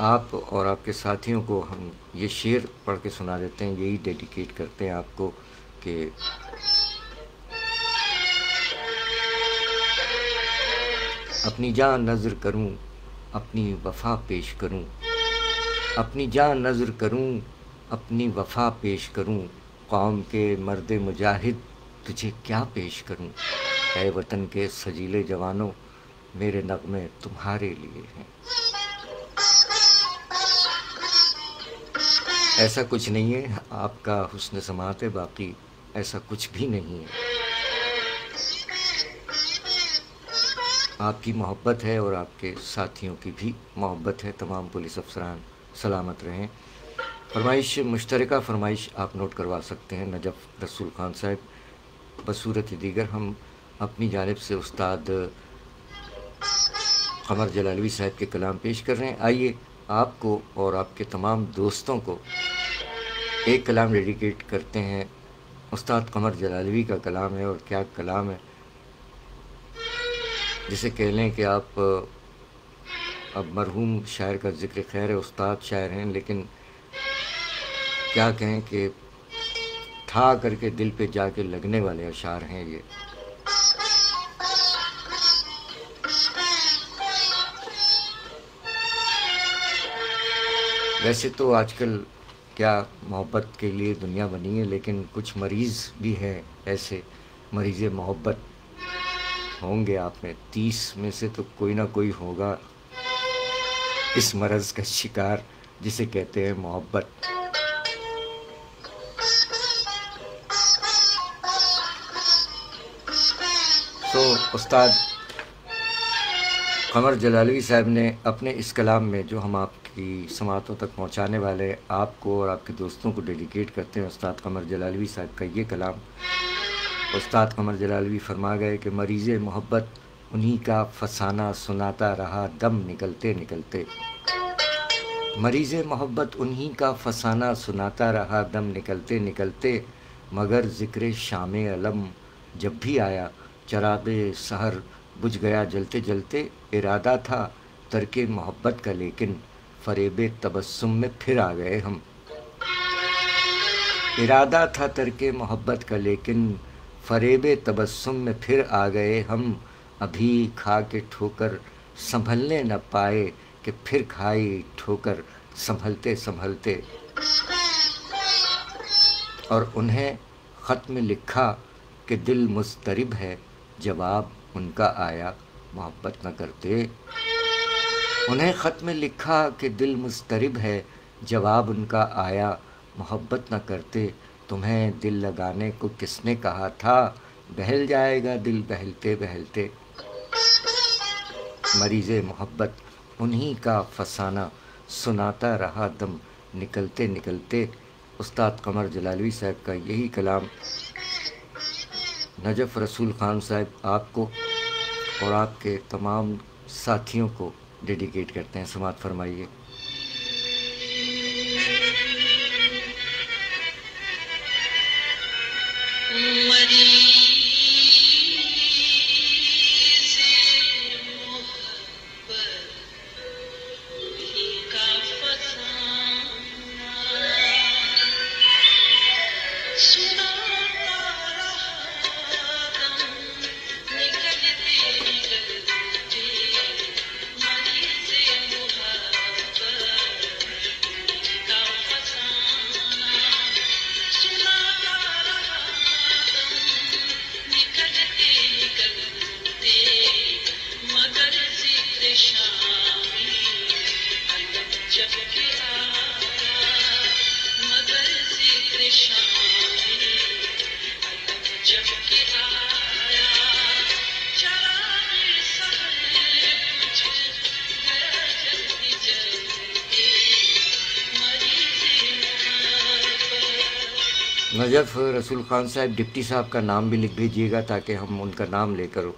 آپ اور آپ کے ساتھیوں کو ہم یہ شعر پڑھ کے سنا دیتے ہیں، یہی ڈیڈیکیٹ کرتے ہیں آپ کو کہ اپنی جان نظر کروں، اپنی وفا پیش کروں، اپنی جان نظر کروں، اپنی وفا پیش کروں، قوم کے مرد مجاہد تجھے کیا پیش کروں، اے وطن کے سجیلے جوانوں मेरे नगमे तुम्हारे लिए हैं। ऐसा कुछ नहीं है, आपका हुस्न समात है, बाकी ऐसा कुछ भी नहीं है। आपकी मोहब्बत है और आपके साथियों की भी मोहब्बत है। तमाम पुलिस अफसरान सलामत रहें। फरमाइश, मुश्तरका फरमाइश आप नोट करवा सकते हैं नजफ़ रसूल खान साहब। बसूरत दीगर हम अपनी जानिब से उस्ताद कमर जलालवी साहब के कलाम पेश कर रहे हैं। आइए आपको और आपके तमाम दोस्तों को एक कलाम डेडिकेट करते हैं। उस्ताद कमर जलालवी का कलाम है, और क्या कलाम है, जिसे कह लें कि आप अब मरहूम शायर का ज़िक्र खैर है, उस्ताद शायर हैं, लेकिन क्या कहें कि ठा करके दिल पे जाके लगने वाले अशार हैं ये। वैसे तो आजकल क्या मोहब्बत के लिए दुनिया बनी है, लेकिन कुछ मरीज़ भी हैं ऐसे, मरीज़ मोहब्बत होंगे आप में। 30 में से तो कोई ना कोई होगा इस मरज़ का शिकार जिसे कहते हैं मोहब्बत। तो उस्ताद कमर जलालवी साहब ने अपने इस कलाम में, जो हम आपकी समातों तक पहुंचाने वाले, आपको और आपके दोस्तों को डेडिकेट करते हैं। उस्ताद कमर जलालवी साहब का ये कलाम, उस्ताद कमर जलालवी फरमा गए कि मरीज़ मोहब्बत उन्हीं का फसाना सुनाता रहा दम निकलते निकलते। मरीज़ मोहब्बत उन्हीं का फसाना सुनाता रहा दम निकलते निकलते, मगर ज़िक्र शाम अलम जब भी आया चराग़े सहर बुझ गया जलते जलते। इरादा था तर्के मोहब्बत का, लेकिन फ़रेब तबस्सुम में फिर आ गए हम। इरादा था तर्के मोहब्बत का, लेकिन फ़रेब तबस्सुम में फिर आ गए हम। अभी खा के ठोकर संभलने न पाए कि फिर खाई ठोकर संभलते संभलते। और उन्हें ख़त में लिखा कि दिल मुस्तरिब है, जवाब उनका आया मोहब्बत न करते। उन्हें ख़त में लिखा कि दिल मुस्तरिब है, जवाब उनका आया मोहब्बत न करते। तुम्हें दिल लगाने को किसने कहा था, बहल जाएगा दिल बहलते बहलते। मरीज़ मोहब्बत उन्हीं का फसाना सुनाता रहा दम निकलते निकलते। उस्ताद कमर जलालवी साहब का यही कलाम नजफ़ रसूल खान साहब आपको और आपके तमाम साथियों को डेडिकेट करते हैं। समात फरमाइए। नजफ़ रसूल खान साहब डिप्टी साहब का नाम भी लिख भेजिएगा, ताकि हम उनका नाम लेकर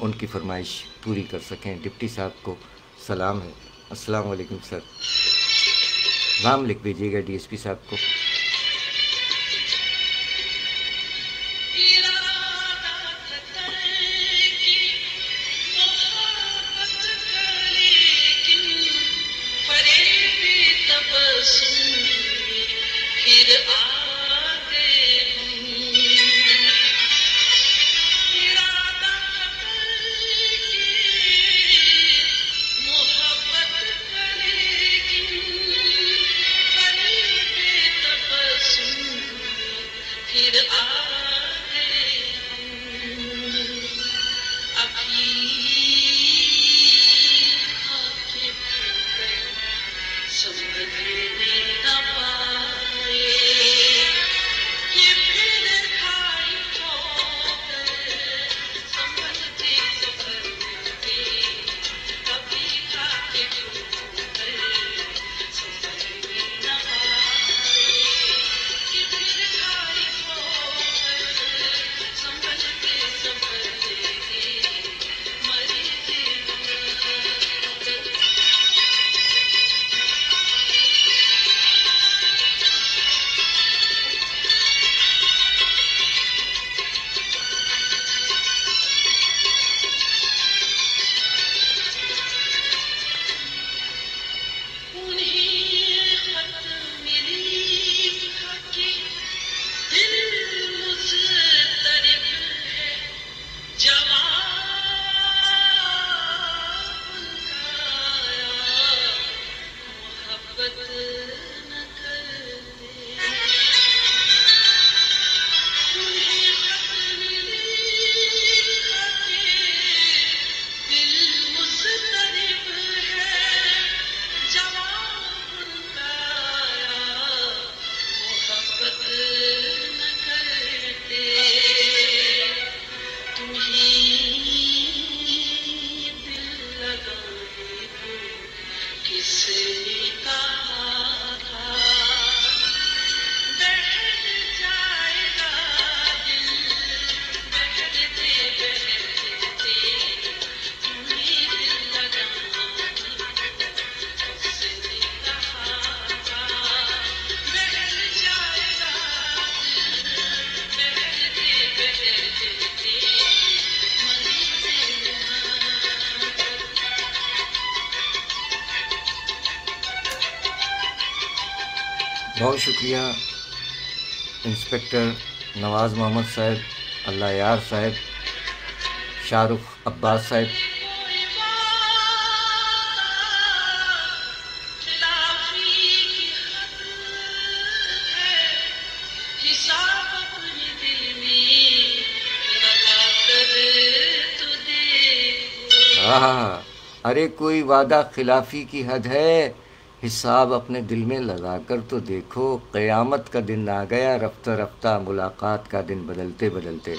उनकी फरमाइश पूरी कर सकें। डिप्टी साहब को सलाम है। अस्सलाम वालेकुम सर। नाम लिख भेजिएगा डीएसपी साहब को। بہت شکریہ انسپکٹر نواز محمد صاحب، اللہ یار صاحب، شاہ رخ عباس صاحب۔ ارے کوئی وعدہ خلافی کی حد ہے، حساب اپنے دل میں لگا کر تو دیکھو، قیامت کا دن آ گیا، رفتہ رفتہ ملاقات کا دن بدلتے بدلتے۔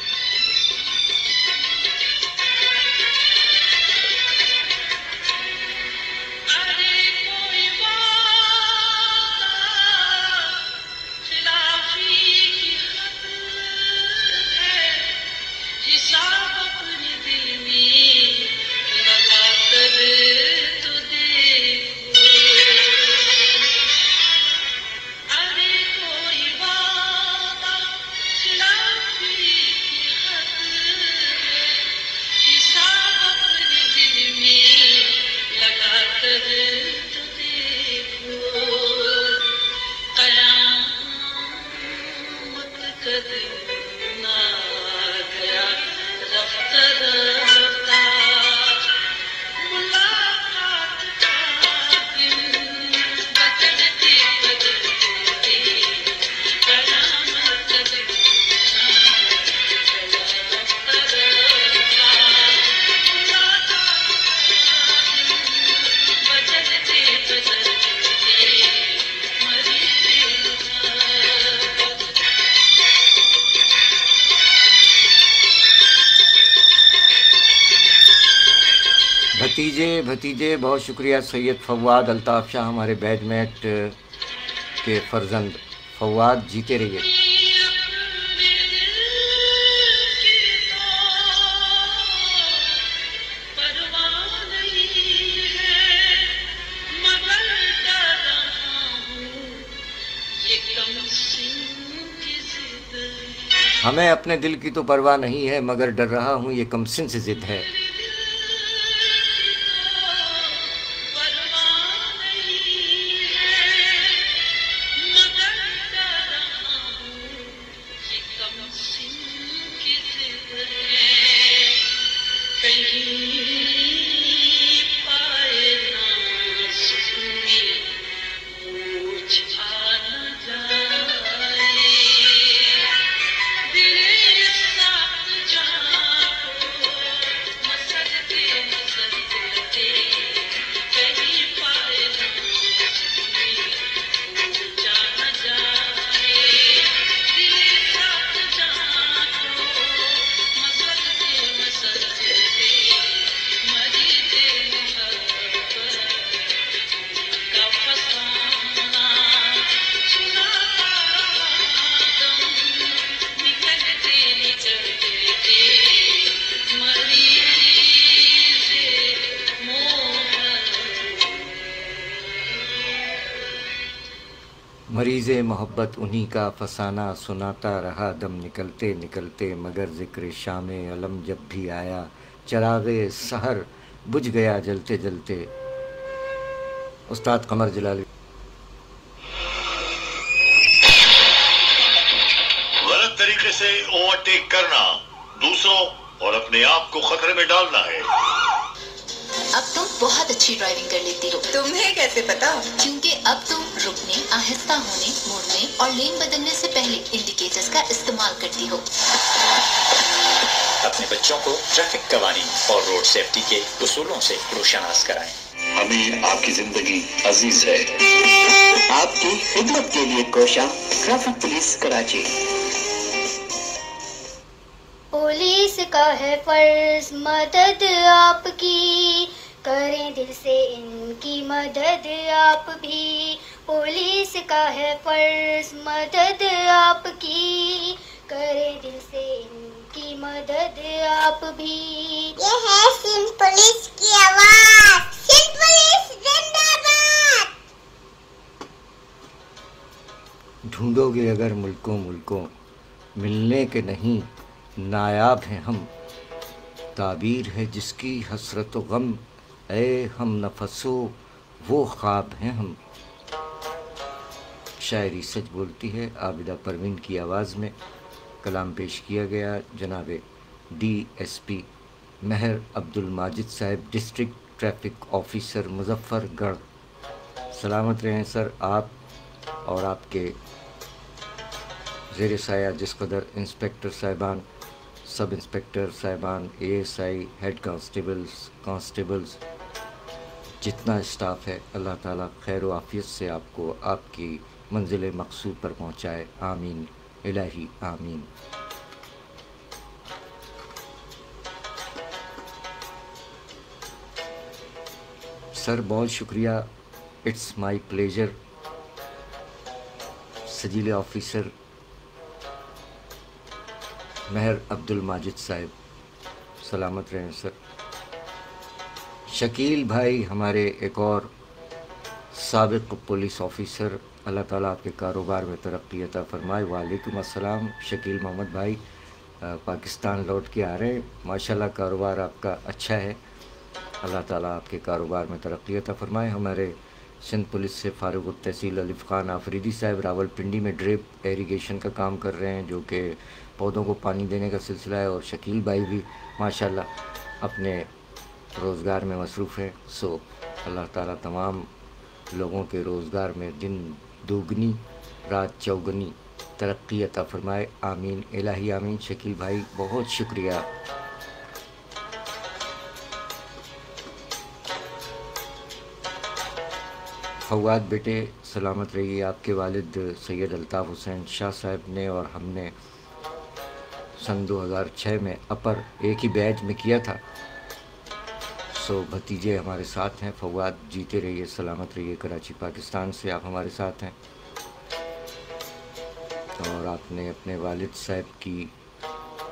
بھتیجے بہت شکریہ سید فواد الطاف شاہ، ہمارے بیچ میٹ کے فرزند فواد، جیتے رہیے۔ ہمیں اپنے دل کی تو پرواہ نہیں ہے، مگر ڈر رہا ہوں یہ کم سن سے ضد ہے۔ مریض محبت انہی کا فسانہ سناتا رہا دم نکلتے نکلتے، مگر ذکر شام علم جب بھی آیا چراغ سحر بجھ گیا جلتے جلتے۔ استاد قمر جلالی۔ غلط طریقے سے اوورٹیک کرنا دوسروں اور اپنے آپ کو خطرے میں ڈالنا ہے۔ اب تم بہت اچھی ڈرائیونگ کر لیتی ہو۔ تمہیں کیسے پتا؟ کیونکہ اب تم رکنے، آہستہ ہونے، مڑنے اور لین بدلنے سے پہلے انڈیکیٹرز کا استعمال کرتی ہو۔ اپنے بچوں کو ٹریفک قوانین اور روڈ سیفٹی کے اصولوں سے روشناس کرائیں۔ ہمیں آپ کی زندگی عزیز ہے۔ آپ کی خدمت کے لیے کوشاں ٹریفک پولیس کراچی۔ پولیس کا ہے فرض مدد آپ کی، کریں دل سے ان کی مدد آپ بھی۔ پولیس کا ہے فرض مدد آپ کی، کریں دل سے ان کی مدد آپ بھی۔ یہ ہے سندھ پولیس کی آواز، سندھ پولیس زندہ باد۔ ڈھونڈو گے اگر ملکوں ملکوں، ملنے کے نہیں نایاب ہیں ہم، تعبیر ہے جس کی حسرت و غم، اے ہم نفسو وہ خواب ہیں ہم۔ شاعری سچ بولتی ہے عابدہ پروین کی آواز میں کلام پیش کیا گیا جناب DSP مہر عبد الماجد صاحب، ڈسٹرکٹ ٹریفک آفیسر مظفر گڑھ۔ سلامت رہیں سر، آپ اور آپ کے زیر سایہ جس قدر انسپیکٹر صاحبان، سب انسپیکٹر صاحبان، ASI، ہیڈ کانسٹیبلز، جتنا اسٹاف ہے، اللہ تعالیٰ خیر و عافیت سے آپ کو آپ کی منزل مقصود پر پہنچائے، آمین الہی آمین۔ سر بہت شکریہ، اٹس مائی پلیجر۔ سجیل آفیسر مہر عبد الماجد صاحب، سلامت رہیں سر۔ شکیل بھائی ہمارے ایک اور سابق پولیس آفیسر، اللہ تعالیٰ آپ کے کاروبار میں ترقی عطا فرمائے۔ وعلیکم السلام شکیل محمد بھائی، پاکستان لوٹ کے آ رہے ہیں، ماشاءاللہ کاروبار آپ کا اچھا ہے، اللہ تعالیٰ آپ کے کاروبار میں ترقی عطا فرمائے۔ ہمارے سندھ پولیس سے فارغ التحصیل علیف خان آفریدی صاحب راول پنڈی میں ڈریپ ایریگیشن کا کام کر رہے ہیں، جو کہ پودوں کو پانی دینے کا سلسلہ ہے، اور شکیل بھائی بھی ماشاءاللہ اپنے روزگار میں مصروف ہیں۔ سو اللہ تعالیٰ تمام لوگوں کے روزگار میں دن دوگنی رات چوگنی ترقی عطا فرمائے، آمین الہی آمین۔ شکیل بھائی بہت شکریہ۔ فواد بیٹے سلامت رہیے، آپ کے والد سید الطاف حسین شاہ صاحب نے اور ہم نے سن 2006 میں اپر ایک ہی بیچ میں کیا تھا، سو بھتیجے ہمارے ساتھ ہیں۔ فواد جیتے رہیے، سلامت رہیے، کراچی پاکستان سے آپ ہمارے ساتھ ہیں، اور آپ نے اپنے والد صاحب کی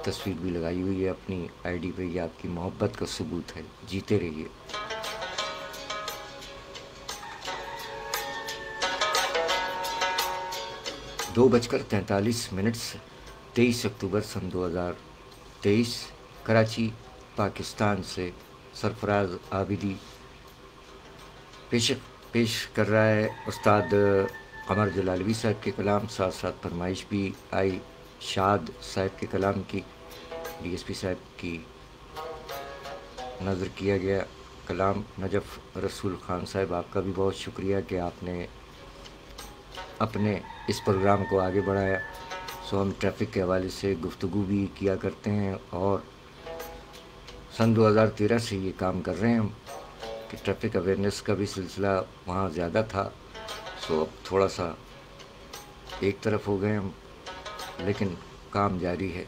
تصویر بھی لگائی ہوئی ہے اپنی ID پہ، یہ آپ کی محبت کا ثبوت ہے، جیتے رہیے۔ 2:43 23 اکتوبر سن 2023 کراچی پاکستان سے سرفراز عابدی پیش کر رہا ہے استاد قمر جلالوی صاحب کے کلام، ساتھ ساتھ فرمائش بھی آئی شاد صاحب کے کلام کی، DSP صاحب کی نظر کیا گیا کلام۔ نجف رسول خان صاحب آپ کا بھی بہت شکریہ کہ آپ نے اپنے اس پروگرام کو آگے بڑھایا۔ سو ہم ٹریفک کے حوالے سے گفتگو بھی کیا کرتے ہیں، اور سن 2013 سے یہ کام کر رہے ہیں ہم کہ ٹریفک اویئرنیس کا بھی سلسلہ وہاں زیادہ تھا، سو اب تھوڑا سا ایک طرف ہو گئے ہم، لیکن کام جاری ہے۔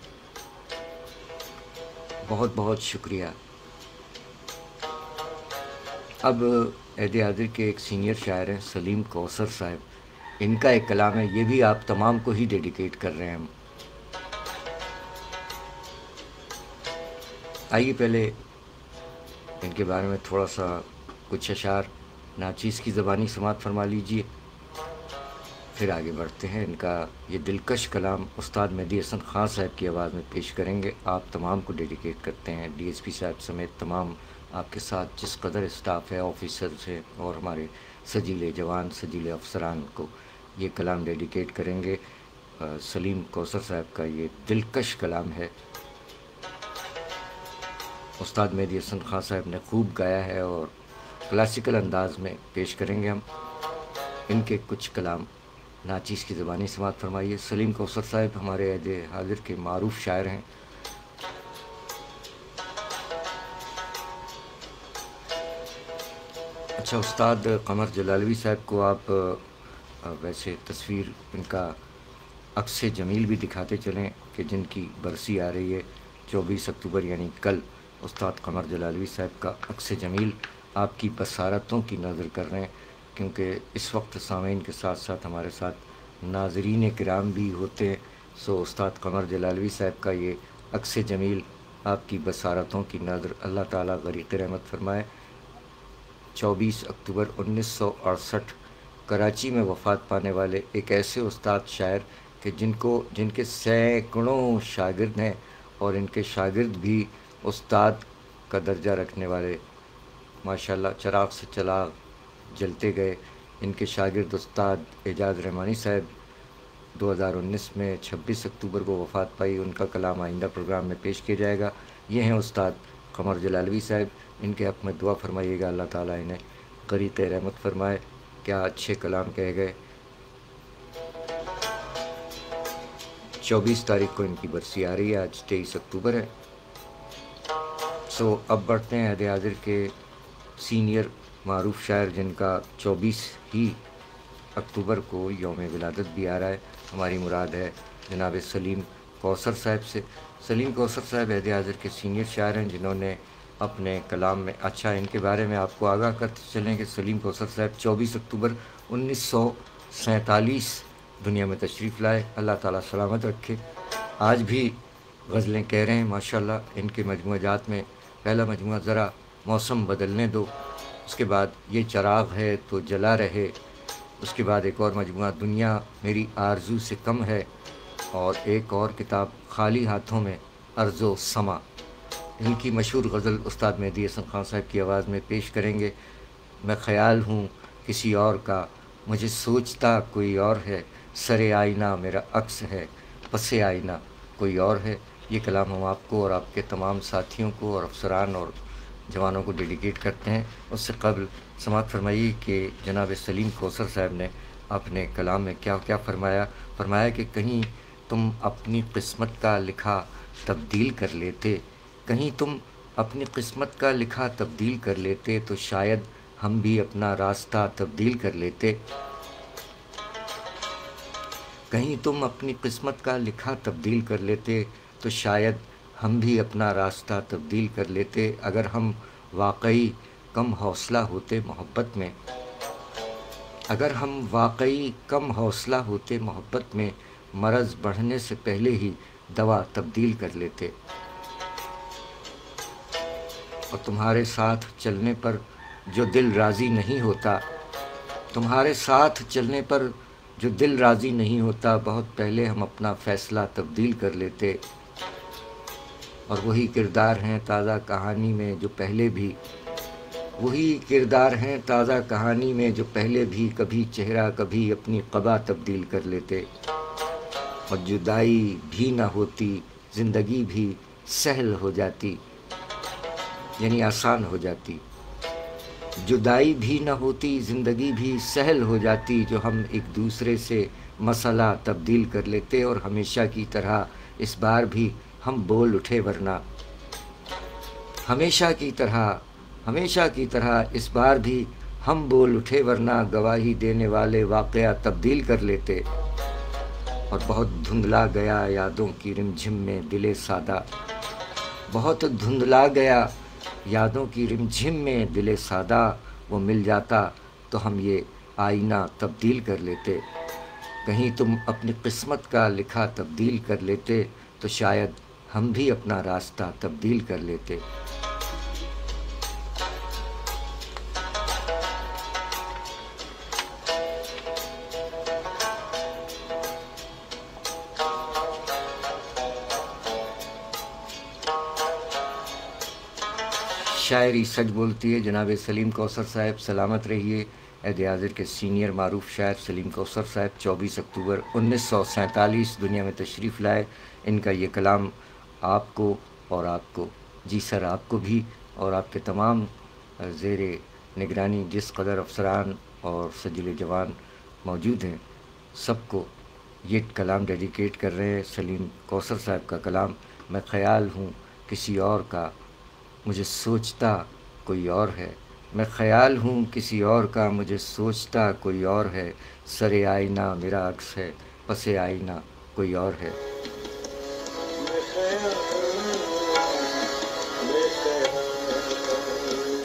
بہت بہت شکریہ۔ اب عہد حاضر کے ایک سینئر شاعر ہیں سلیم کوثر صاحب، ان کا ایک کلام ہے، یہ بھی آپ تمام کو ہی ڈیڈیکیٹ کر رہے ہیں ہم۔ آئیے پہلے ان کے بارے میں تھوڑا سا کچھ اشعار ناچیز کی زبانی سماعت فرما لیجئے، پھر آگے بڑھتے ہیں۔ ان کا یہ دلکش کلام استاد مہدی حسن خان صاحب کی آواز میں پیش کریں گے، آپ تمام کو ڈیڈیکیٹ کرتے ہیں، DSP صاحب سمیت تمام آپ کے ساتھ جس قدر اسٹاف ہے، آفیسرز ہیں، اور ہمارے سجیلے جوان، سجیلے افسران کو یہ کلام ڈیڈیکیٹ کریں گے۔ سلیم کوثر صاحب کا یہ دلکش کلام ہے، استاد مہدی حسن خان صاحب نے خوب گایا ہے، اور کلاسیکل انداز میں پیش کریں گے ہم ان کے کچھ کلام ناچیز کی زبانی سماعت فرمائیے۔ سلیم کوثر صاحب ہمارے عہد حاضر کے معروف شاعر ہیں۔ اچھا، استاد قمر جلالوی صاحب کو آپ ویسے تصویر ان کا عکس جمیل بھی دکھاتے چلیں کہ جن کی برسی آ رہی ہے 24 اکتوبر یعنی کل، استاد قمر جلالوی صاحب کا عکس جمیل آپ کی بصارتوں کی نظر کر رہے ہیں، کیونکہ اس وقت سامعین کے ساتھ ساتھ ہمارے ساتھ ناظرین کرام بھی ہوتے ہیں، سو استاد قمر جلالوی صاحب کا یہ عکس جمیل آپ کی بصارتوں کی نظر اللہ تعالیٰ غریق رحمت فرمائے۔ 24 اکتوبر 1968 کراچی میں وفات پانے والے ایک ایسے استاد شاعر کہ جن کے سینکڑوں شاگرد ہیں، اور ان کے شاگرد بھی استاد کا درجہ رکھنے والے، ماشاءاللہ چراغ سے چراغ جلتے گئے، इनके शागिर्द उस्ताद एजाज रहमानी साहब 2019 में 26 अक्टूबर को वफ़ात पाई। उनका कलाम आइंदा प्रोग्राम में पेश किया जाएगा। ये हैं उस्ताद कमर जलालवी साहब। इनके हक़ में दुआ फरमाइएगा, अल्लाह ताला इन्हें ग़रीक़ रहमत फरमाए। क्या अच्छे कलाम कहे गए। 24 तारीख को इनकी बरसी आ रही है, आज 23 अक्टूबर है। अब बढ़ते हैं अहद हाज़िर के सीनियर मारूफ शायर जिनका 24 ही अक्टूबर को यौम विलादत भी आ रहा है। हमारी मुराद है जनाब सलीम कौसर साहब से। सलीम कौसर साहब अहद हाज़िर के सीनियर शायर हैं जिन्होंने अपने कलाम में, अच्छा इनके बारे में आपको आगाह करते चलें कि सलीम कौसर साहब 24 अक्टूबर 1947 दुनिया में तशरीफ़ लाए। अल्लाह ताला सलामत रखे। आज भी गज़लें कह रहे हैं माशाल्लाह। इनके मजमूआजात में पहला मजमूआ ज़रा मौसम बदलने दो, उसके बाद ये चराग़ है तो जला रहे, उसके बाद एक और मजमूआ दुनिया मेरी आरज़ू से कम है, और एक और किताब खाली हाथों में अर्ज़ो समा। इनकी मशहूर गज़ल उस्ताद मेहदी हसन खान साहब की आवाज़ में पेश करेंगे। मैं ख़याल हूँ किसी और का, मुझे सोचता कोई और है, सरे आईना मेरा अक्स है, पसे आईना कोई और है। ये कलाम हम आपको और आपके तमाम साथियों को और अफसरान और जवानों को डेडिकेट करते हैं। उससे कबल समाअत फरमाइए कि जनाब सलीम कौसर साहब ने अपने कलाम में क्या क्या फरमाया कि कहीं तुम अपनी किस्मत का लिखा तब्दील कर लेते, कहीं तुम अपनी किस्मत का लिखा तब्दील कर लेते तो शायद हम भी अपना रास्ता तब्दील कर लेते। कहीं तुम अपनी किस्मत का लिखा तब्दील कर लेते तो शायद हम भी अपना रास्ता तब्दील कर लेते। अगर हम वाकई कम हौसला होते मोहब्बत में, अगर हम वाकई कम हौसला होते मोहब्बत में, मरज़ बढ़ने से पहले ही दवा तब्दील कर लेते। और तुम्हारे साथ चलने पर जो दिल राज़ी नहीं होता, तुम्हारे साथ चलने पर जो दिल राज़ी नहीं होता, बहुत पहले हम अपना फ़ैसला तब्दील कर लेते। और वही किरदार हैं ताज़ा कहानी में जो पहले भी, वही किरदार हैं ताज़ा कहानी में जो पहले भी कभी चेहरा कभी अपनी क़बा तब्दील कर लेते। और जुदाई भी ना होती ज़िंदगी भी सहल हो जाती, यानी आसान हो जाती। जुदाई भी ना होती ज़िंदगी भी सहल हो जाती, जो हम एक दूसरे से मसला तब्दील कर लेते। और हमेशा की तरह इस बार भी हम बोल उठे, वरना हमेशा की तरह इस बार भी हम बोल उठे, वरना गवाही देने वाले वाक़या तब्दील कर लेते। और बहुत धुंधला गया यादों की रिमझिम में दिले सादा, बहुत धुंधला गया यादों की रिमझिम में दिले सादा, वो मिल जाता तो हम ये आईना तब्दील कर लेते। कहीं तुम अपनी किस्मत का लिखा तब्दील कर लेते तो शायद हम भी अपना रास्ता तब्दील कर लेते। शायरी सच बोलती है। जनाब सलीम कौसर साहब सलामत रहिए। अहद हाज़िर के सीनियर मारूफ शायर सलीम कौसर साहब 24 अक्टूबर 1947 दुनिया में तशरीफ़ लाए। इनका ये कलाम आपको और आपको, जी सर, आपको भी और आपके तमाम ज़ेरे निगरानी जिस कदर अफसरान और सजीले जवान मौजूद हैं, सबको ये कलाम डेडिकेट कर रहे हैं। सलीम कौसर साहब का कलाम। मैं ख़याल हूँ किसी और का, मुझे सोचता कोई और है। मैं ख़याल हूँ किसी और का, मुझे सोचता कोई और है। सरे आईना मेरा अक्स है, पसे आईना कोई और है।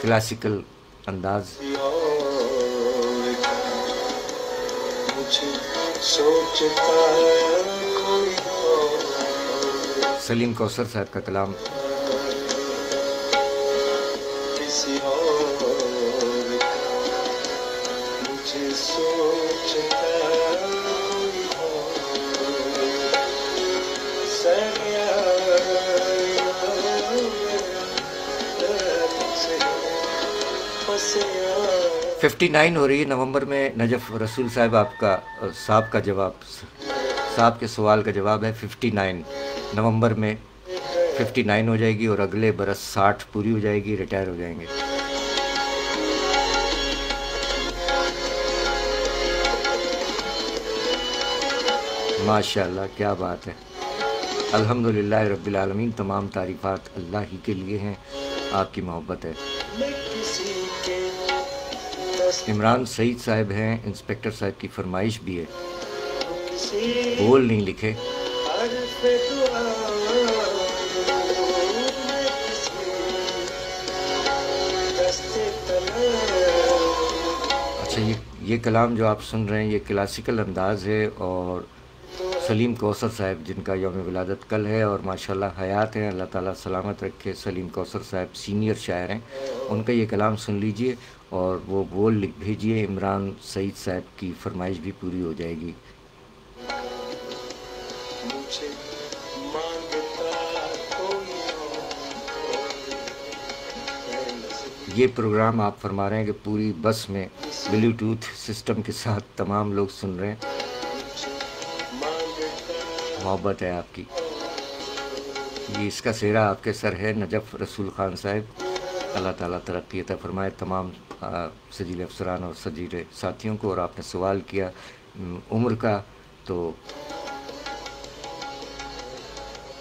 क्लासिकल अंदाज। सलीम कौसर साहब का कलाम। 59 हो रही है नवंबर में। नजफ रसूल साहब आपका साहब के सवाल का जवाब है 59। नवंबर में 59 हो जाएगी और अगले बरस 60 पूरी हो जाएगी, रिटायर हो जाएंगे। माशाअल्लाह, क्या बात है। अल्हम्दुलिल्लाह रब्बिल आलमीन, तमाम तारीफ़ात अल्लाह ही के लिए हैं, आपकी मोहब्बत है। इमरान सईद साहब हैं, इंस्पेक्टर साहब की फरमाइश भी है, बोल नहीं लिखे। अच्छा, ये कलाम जो आप सुन रहे हैं ये क्लासिकल अंदाज है और सलीम कौसर साहब जिनका यौम विलादत कल है और माशाल्लाह हयात हैं, अल्लाह ताला सलामत रखे। सलीम कौसर साहब सीनियर शायर हैं, उनका ये कलाम सुन लीजिए और वो बोल लिख भेजिए। इमरान सईद साहब की फरमाइश भी पूरी हो जाएगी। ये प्रोग्राम आप फरमा रहे हैं कि पूरी बस में ब्लूटूथ सिस्टम के साथ तमाम लोग सुन रहे हैं, मोहब्बत है आपकी। ये इसका सेहरा आपके सर है नजफ रसूल ख़ान साहब, अल्लाह ताला तरक्की अता फरमाए तमाम सजीले अफसरान और सजीले साथियों को। और आपने सवाल किया उम्र का, तो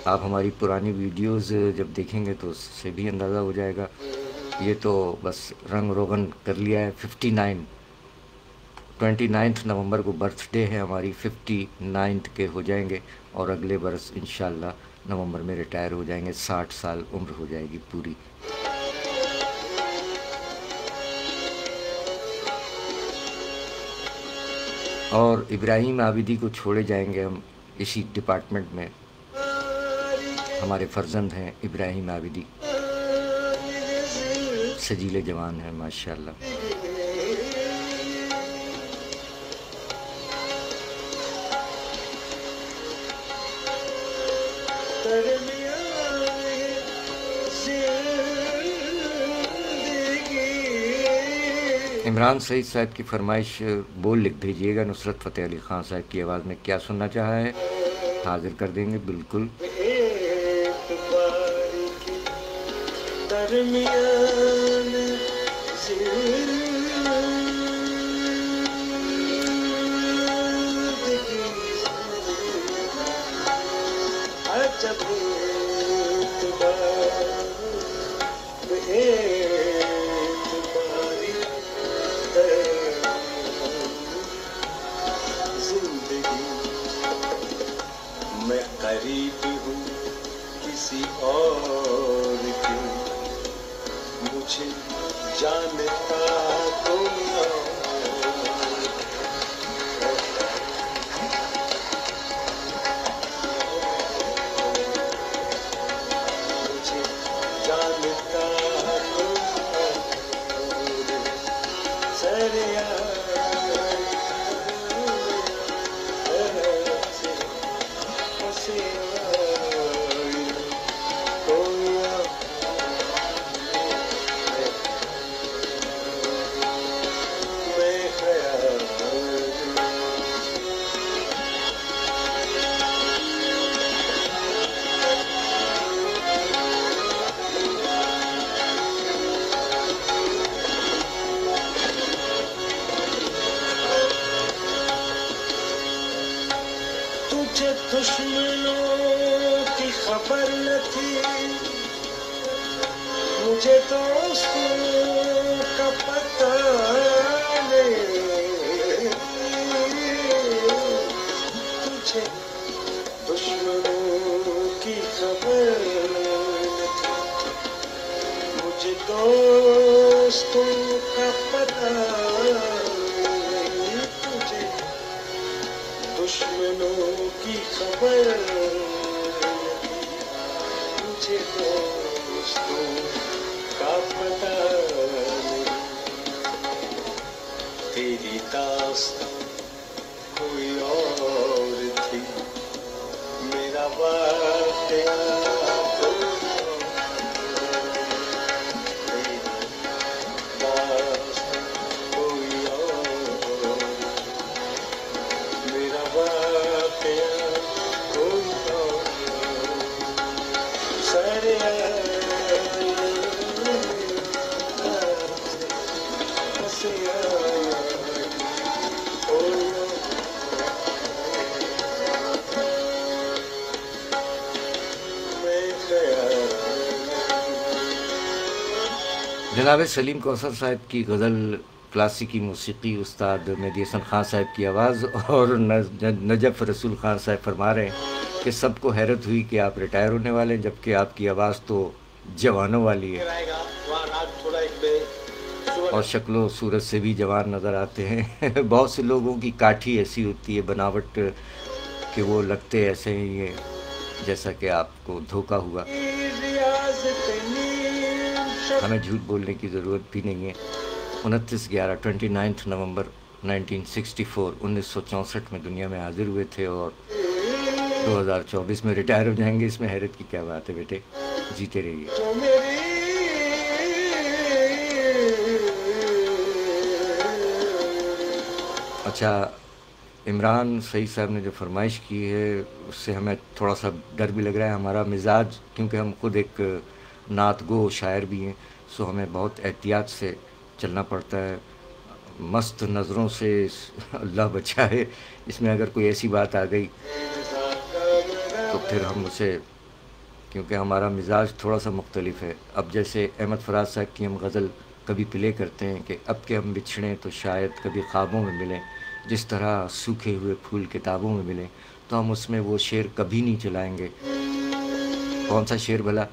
आप हमारी पुरानी वीडियोस जब देखेंगे तो उससे भी अंदाज़ा हो जाएगा। ये तो बस रंग रोगन कर लिया है। 29 नवंबर को बर्थडे है हमारी, 59 के हो जाएंगे और अगले बरस इंशाल्लाह नवंबर में रिटायर हो जाएंगे, 60 साल उम्र हो जाएगी पूरी। और इब्राहिम आबिदी को छोड़े जाएंगे हम इसी डिपार्टमेंट में, हमारे फर्जंद हैं इब्राहिम आबिदी, सजीले जवान हैं माशाल्लाह। इमरान सईद साहब की फरमाइश बोल लिख भेजिएगा। नुसरत फ़तेह अली ख़ान साहब की आवाज़ में क्या सुनना चाहा है हाजिर कर देंगे बिल्कुल। मैं करीब हूँ किसी और के, मुझे जानता कोई मुझे जानता सरिया तुझे दुश्मनों की खबर न थी, मुझे दोस्तों का पता नहीं। तुझे दुश्मनों की खबर न थी, मुझे दोस्तों का पता नहीं। तुझे दुश्मनों की खबर, मुझे दोस्तों का पता नहीं। तेरी दास्तां कोई और थी, मेरा वाक़या कोई और। तेरी दास्तां कोई जनाब सलीम कौसर साहब की गज़ल, क्लासिकी मौसीकी उस्ताद मेहदी हसन ख़ान साहब की आवाज़ और नजफ़ रसूल ख़ान साहब फरमा रहे हैं कि सबको हैरत हुई कि आप रिटायर होने वाले हैं, जबकि आपकी आवाज़ तो जवानों वाली है और शक्लों सूरत से भी जवान नज़र आते हैं। बहुत से लोगों की काठी ऐसी होती है, बनावट कि वो लगते ऐसे ही हैं जैसा कि आपको धोखा हुआ। हमें झूठ बोलने की ज़रूरत भी नहीं है। 29 नवंबर 1964 में दुनिया में हाजिर हुए थे और 2024 में रिटायर हो जाएंगे। इसमें हैरत की क्या बात है बेटे, जीते रहिए। अच्छा, इमरान सईद साहब ने जो फरमाइश की है उससे हमें थोड़ा सा डर भी लग रहा है। हमारा मिजाज, क्योंकि हम खुद एक नात गो शायर भी हैं, सो हमें बहुत एहतियात से चलना पड़ता है। मस्त नज़रों से अल्लाह बचाए, इसमें अगर कोई ऐसी बात आ गई तो फिर हम उसे, क्योंकि हमारा मिजाज थोड़ा सा मुख्तलिफ है। अब जैसे अहमद फराज साहब की हम गज़ल कभी प्ले करते हैं कि अब के हम बिछड़ें तो शायद कभी ख्वाबों में मिलें, जिस तरह सूखे हुए फूल किताबों में मिलें, तो हम उसमें वो शेर कभी नहीं चलाएंगे। कौन सा शेर भला?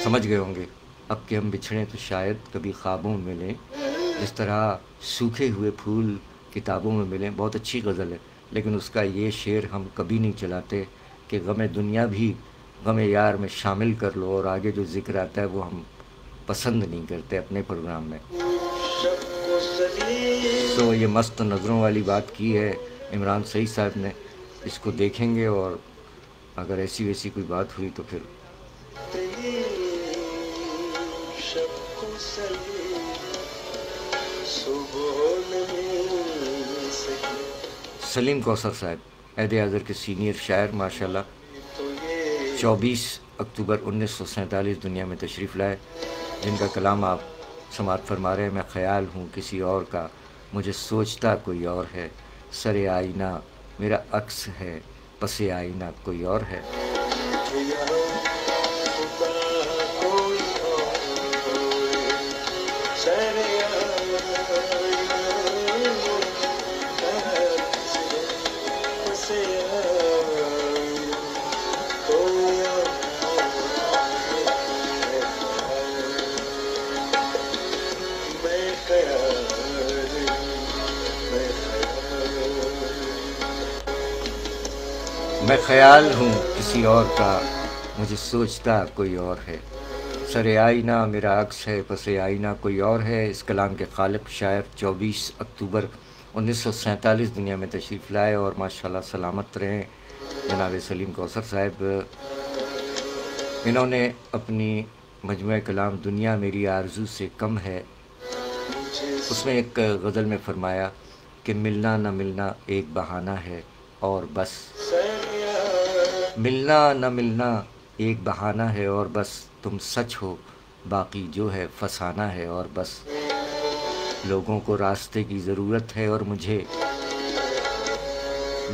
समझ गए होंगे। अब के हम बिछड़ें तो शायद कभी ख्वाबों में मिलें, जिस तरह सूखे हुए फूल किताबों में मिलें। बहुत अच्छी गज़ल है, लेकिन उसका ये शेर हम कभी नहीं चलाते कि गमे दुनिया भी गमे यार में शामिल कर लो, और आगे जो जिक्र आता है वो हम पसंद नहीं करते अपने प्रोग्राम में। तो ये मस्त नज़रों वाली बात की है इमरान सईद साहब ने, इसको देखेंगे और अगर ऐसी वैसी कोई बात हुई तो फिर सलीम कौसर साहब ऐदे हाज़िर के सीनियर शायर माशाल्लाह 24 अक्टूबर 1947 दुनिया में तशरीफ़ लाए, जिनका कलाम आप समात फरमा रहे हैं। मैं ख़याल हूँ किसी और का, मुझे सोचता कोई और है, सरे आईना मेरा अक्स है, पसे आईना कोई और है। मैं ख़याल हूँ किसी और का, मुझे सोचता कोई और है, सरे आईना मेरा अक्स है, पसे आईना कोई और है। इस कलाम के खालिक शायर 24 अक्टूबर 1947 दुनिया में तशरीफ़ लाए और माशाल्लाह सलामत रहें जनाब सलीम कौसर साहब। इन्होंने अपनी मजमूए कलाम दुनिया मेरी आरज़ू से कम है, उसमें एक गज़ल में फ़रमाया कि मिलना न मिलना एक बहाना है और बस, मिलना न मिलना एक बहाना है और बस, तुम सच हो बाकी जो है फसाना है और बस। लोगों को रास्ते की ज़रूरत है और मुझे,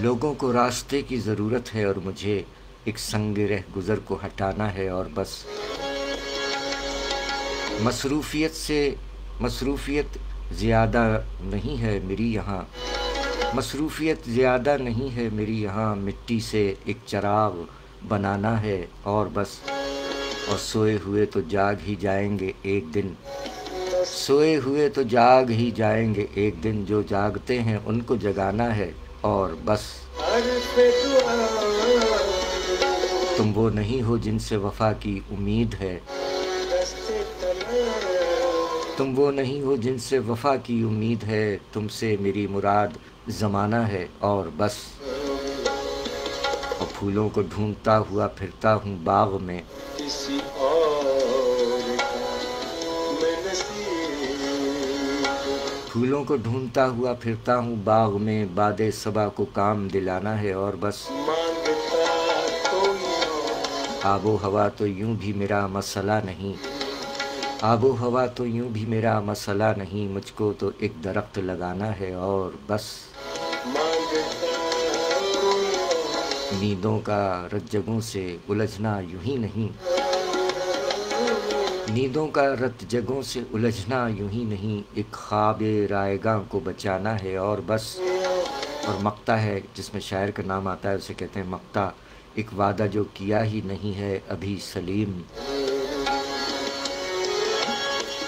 लोगों को रास्ते की ज़रूरत है और मुझे एक संग रह गुज़र को हटाना है और बस। मसरूफ़ियत ज़्यादा नहीं है मेरी यहाँ, मसरूफ़ियत ज़्यादा नहीं है मेरी यहाँ, मिट्टी से एक चिराग बनाना है और बस। और सोए हुए तो जाग ही जाएंगे एक दिन, सोए हुए तो जाग ही जाएंगे एक दिन, जो जागते हैं उनको जगाना है और बस। तुम वो नहीं हो जिनसे वफ़ा की उम्मीद है, तुम वो नहीं हो जिनसे वफ़ा की उम्मीद है, तुमसे मेरी मुराद ज़माना है और बस। और फूलों को ढूंढता हुआ फिरता हूँ बाग में, किसी और का मैं नसीब, फूलों को ढूंढता हुआ फिरता हूँ बाग में, बादे सबा को काम दिलाना है और बस। आबो हवा तो यूं भी मेरा मसला नहीं, आबो हवा तो यूं भी मेरा मसला नहीं, मुझको तो एक दरख्त लगाना है और बस। नींदों का रत जगों से उलझना यूं ही नहीं, नींदों का रत जगों से उलझना यूं ही नहीं, एक ख्वाब रायगां को बचाना है और बस। और मक्ता है जिसमें शायर का नाम आता है, उसे कहते हैं मक्ता। एक वादा जो किया ही नहीं है अभी सलीम,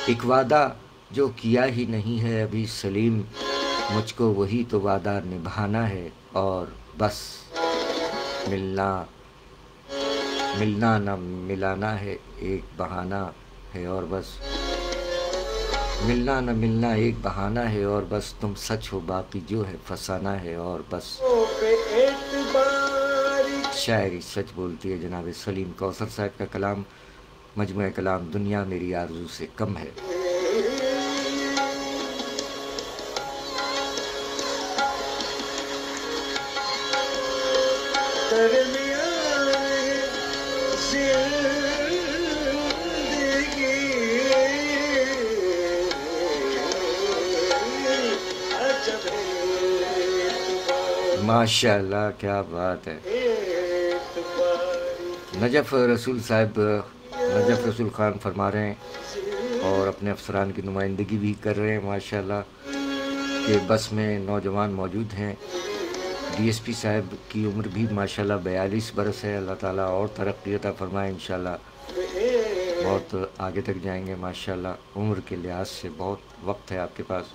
एक वादा जो किया ही नहीं है अभी सलीम, मुझको वही तो वादा निभाना है और बस। मिलना मिलना न मिलाना है एक बहाना है और बस, मिलना न मिलना एक बहाना है और बस, तुम सच हो बाकी जो है फसाना है और बस। शायरी सच बोलती है जनाब सलीम कौसर साहब का कलाम, मजमूए कलाम दुनिया मेरी आरज़ू से कम है। माशाअल्लाह, क्या बात है। नजफ़ रसूल साहब, नजफ़ रसूल ख़ान फरमा रहे हैं और अपने अफसरान की नुमाइंदगी भी कर रहे हैं माशाअल्लाह, कि बस में नौजवान मौजूद हैं। डीएसपी साहब की उम्र भी माशाअल्लाह 42 बरस है। अल्लाह ताला और तरक्की अता फरमाए, इंशाअल्लाह बहुत आगे तक जाएंगे माशाअल्लाह। उम्र के लिहाज से बहुत वक्त है आपके पास।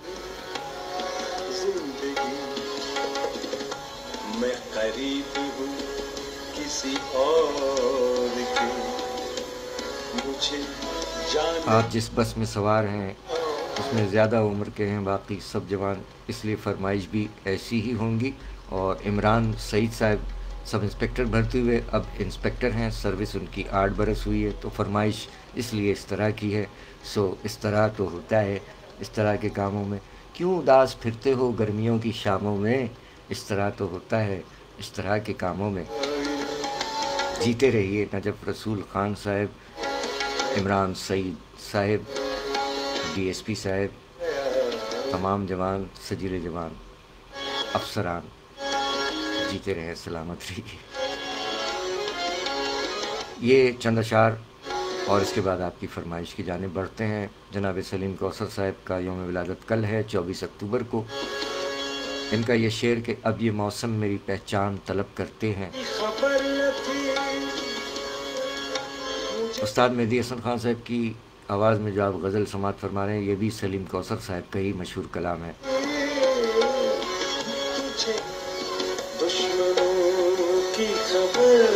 मैं करीब हूँ किसी और के, मुझे जान। आप जिस बस में सवार हैं उसमें ज़्यादा उम्र के हैं बाकी सब जवान, इसलिए फरमाइश भी ऐसी ही होंगी। और इमरान सईद साहब सब इंस्पेक्टर भर्ती हुए, अब इंस्पेक्टर हैं, सर्विस उनकी 8 बरस हुई है, तो फरमाइश इसलिए इस तरह की है। सो इस तरह तो होता है इस तरह के कामों में। क्यों उदास फिरते हो गर्मियों की शामों में, इस तरह तो होता है इस तरह के कामों में। जीते रहिए नजफ़ रसूल ख़ान साहब, इमरान सईद साहब, डीएसपी साहब, तमाम जवान, सजीले जवान, अफसरान, जीते रहें, सलामत रहिए। ये चंद अशार और इसके बाद आपकी फरमाइश की जानिब बढ़ते हैं। जनाब सलीम कौसर साहब का यौम विलादत कल है 24 अक्टूबर को। इनका ये शेर कि अब ये मौसम मेरी पहचान तलब करते हैं। उस्ताद मेहदी हसन खान साहब की आवाज़ में जो आप गज़ल समात फरमा रहे हैं, ये भी सलीम कौसर साहब का ही मशहूर कलाम है। की खबर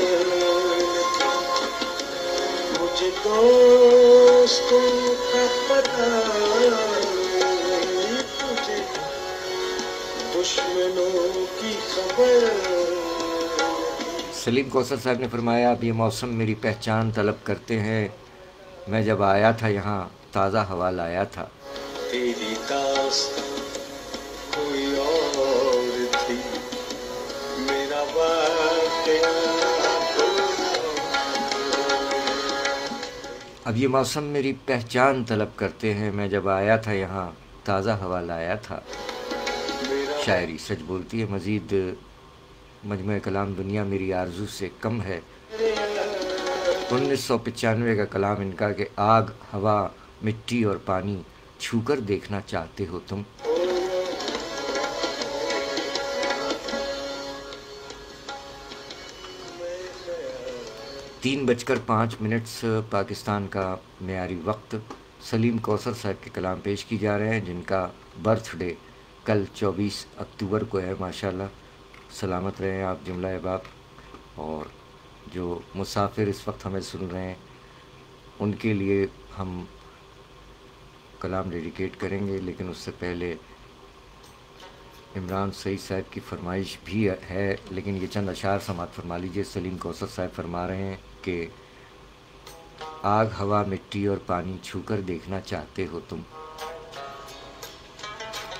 मुझे दोस्तों का पता, तुझे दुश्मनों की खबर। सलीम कौसर साहब ने फरमाया, अब ये मौसम मेरी पहचान तलब करते हैं। मैं जब आया था यहाँ ताज़ा हवा लाया था। तेरी दास्तां कोई और थी, मेरा वाक़या। अब ये मौसम मेरी पहचान तलब करते हैं। मैं जब आया था यहाँ ताज़ा हवा लाया था। शायरी सच बोलती है। मज़ीद मजमूए कलाम दुनिया मेरी आरज़ू से कम है। 1995 का कलाम इनका कि आग हवा मिट्टी और पानी छूकर देखना चाहते हो तुम। तीन 3:05 पाकिस्तान का मेयारी वक्त। सलीम कौसर साहब के कलाम पेश की जा रहे हैं जिनका बर्थडे कल 24 अक्टूबर को है। माशाल्लाह, सलामत रहें आप जुमला अहबाब। और जो मुसाफिर इस वक्त हमें सुन रहे हैं उनके लिए हम कलाम डेडिकेट करेंगे, लेकिन उससे पहले इमरान सईद साहब की फरमाइश भी है, लेकिन ये चंद अशार समात फरमा लीजिए। सलीम कौसर साहब फरमा रहे हैं कि आग हवा मिट्टी और पानी छूकर देखना चाहते हो तुम।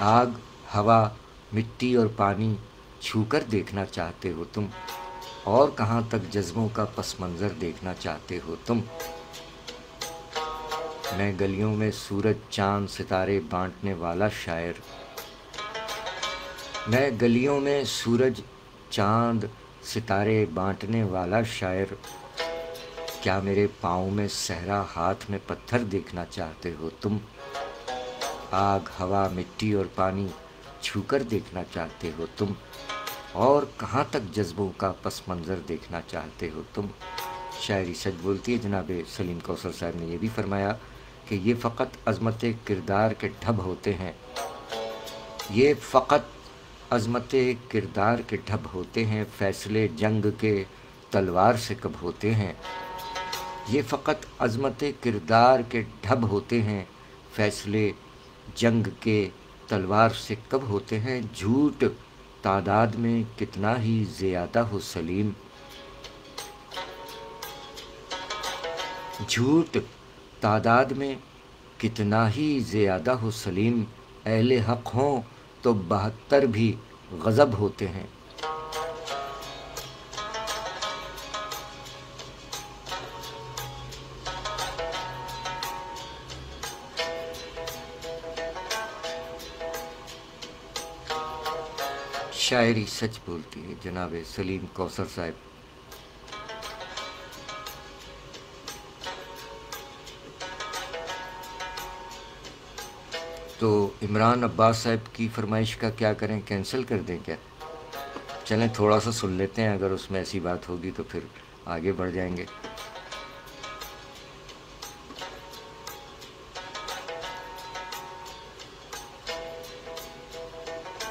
आग हवा मिट्टी और पानी छूकर देखना चाहते हो तुम, और कहाँ तक जज्बों का पस मंज़र देखना चाहते हो तुम। मैं गलियों में सूरज चांद सितारे बांटने वाला शायर। मैं गलियों में सूरज चांद सितारे बांटने वाला शायर, क्या मेरे पाँव में सहरा हाथ में पत्थर देखना चाहते हो तुम? आग हवा मिट्टी और पानी छूकर देखना चाहते हो तुम? और कहाँ तक जज्बों का पस मंज़र देखना चाहते हो तुम? शायरी सच बोलती है। जनाब सलीम कौसर साहब ने यह भी फरमाया कि ये फ़कत अज़मत किरदार के ढब होते हैं, ये फ़कत अज़मत किरदार के ढब होते हैं, फ़ैसले जंग के तलवार से कब होते हैं। ये फ़कत अज़मत किरदार के ढब होते हैं, फ़ैसले जंग के तलवार से कब होते हैं। झूठ तादाद में कितना ही ज़्यादा हो सलीम, झूठ तादाद में कितना ही ज़्यादा हो सलीम, अहले हक़ हों तो 72 भी गज़ब होते हैं। शायरी सच बोलती है जनाब सलीम कौसर साहब। तो इमरान अब्बास साहब की फरमाइश का क्या करें, कैंसिल कर दें क्या? चलें थोड़ा सा सुन लेते हैं, अगर उसमें ऐसी बात होगी तो फिर आगे बढ़ जाएंगे।